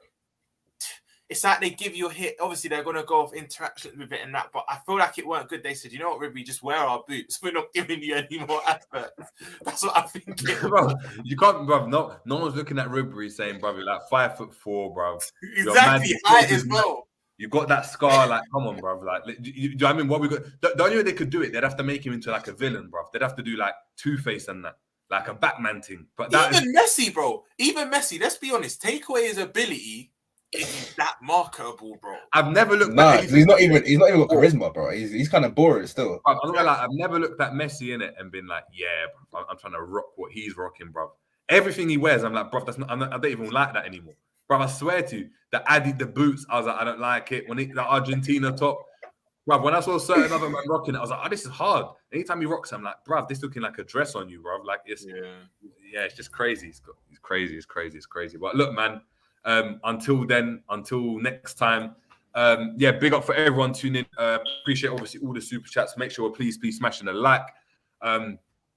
it's like they give you a hit. Obviously, they're going to go off interactions with it and that, but I feel like it weren't good. They said, you know what, Ribby, just wear our boots. We're not giving you any more adverts. That's what I'm thinking. Bro, you can't, bro. No one's looking at Ribéry saying, bro, you're like 5'4", bro. Exactly, height as well. You got that scar, like, come on, bro. Like, do you know what I mean? What we got? The only way they could do it, they'd have to make him into like a villain, bro. They'd have to do like Two-Face and that, like a Batman thing. But that even Messi, bro. Even Messi. Let's be honest. Take away his ability. Is that marketable, bro? I've never looked. Nah, he's not even got charisma, bro. He's kind of boring still. Bro, I'm not like, I've never looked at Messi in it and been like, yeah, bro, I'm trying to rock what he's rocking, bro. Everything he wears, I'm like, bro, that's not. I don't even like that anymore, bro. I swear to you, the boots, I was like, I don't like it. When the Argentina top, bro. When I saw certain other man rocking it, I was like, oh, this is hard. Anytime he rocks, I'm like, bro, this looking like a dress on you, bro. Like it's it's just crazy. It's crazy. But look, man. Until next time, big up for everyone tuning in. Appreciate obviously all the super chats. Make sure we're please smashing a like.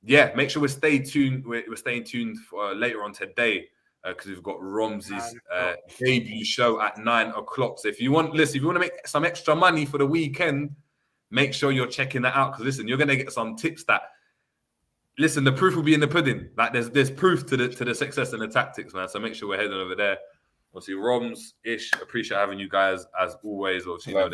Make sure we stay tuned. We're staying tuned for later on today because we've got Romz's debut show at 9 o'clock. So if you want to make some extra money for the weekend, make sure you're checking that out because listen, you're gonna get some tips that. Listen, the proof will be in the pudding. Like there's proof to the success and the tactics, man. So make sure we're heading over there. Obviously, Romz, Ish, appreciate having you guys as always. Obviously, love.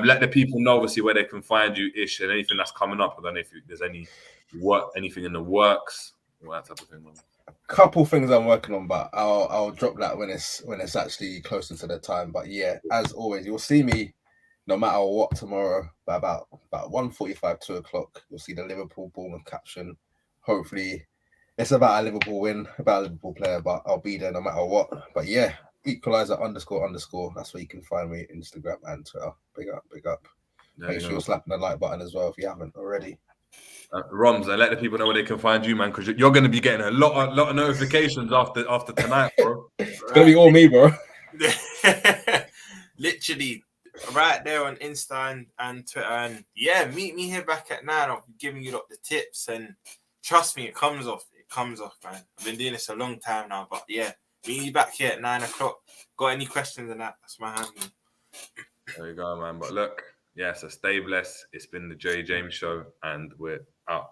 Let the people know obviously where they can find you, Ish, and anything that's coming up. I don't know if there's anything in the works, or that type of thing. A couple things I'm working on, but I'll drop that when it's actually closer to the time. But yeah, as always, you'll see me no matter what tomorrow. By about 1:45, 2 o'clock, you'll see the Liverpool Bournemouth caption. Hopefully. It's about a Liverpool win, about a Liverpool player, but I'll be there no matter what. But yeah, equalizer __. That's where you can find me, Instagram and Twitter. Big up. Make sure you're slapping the like button as well if you haven't already. Romz, and let the people know where they can find you, man, because you're going to be getting a lot of notifications after tonight, bro. It's going to be all me, bro. Literally, right there on Insta and Twitter. And yeah, meet me here back at 9. I'll be giving you the tips. And trust me, it comes off, man. I've been doing this a long time now. But yeah, meet me back here at 9 o'clock. Got any questions on that? That's my handle. There you go, man. But look, so stay blessed. It's been the J James Show, and we're out.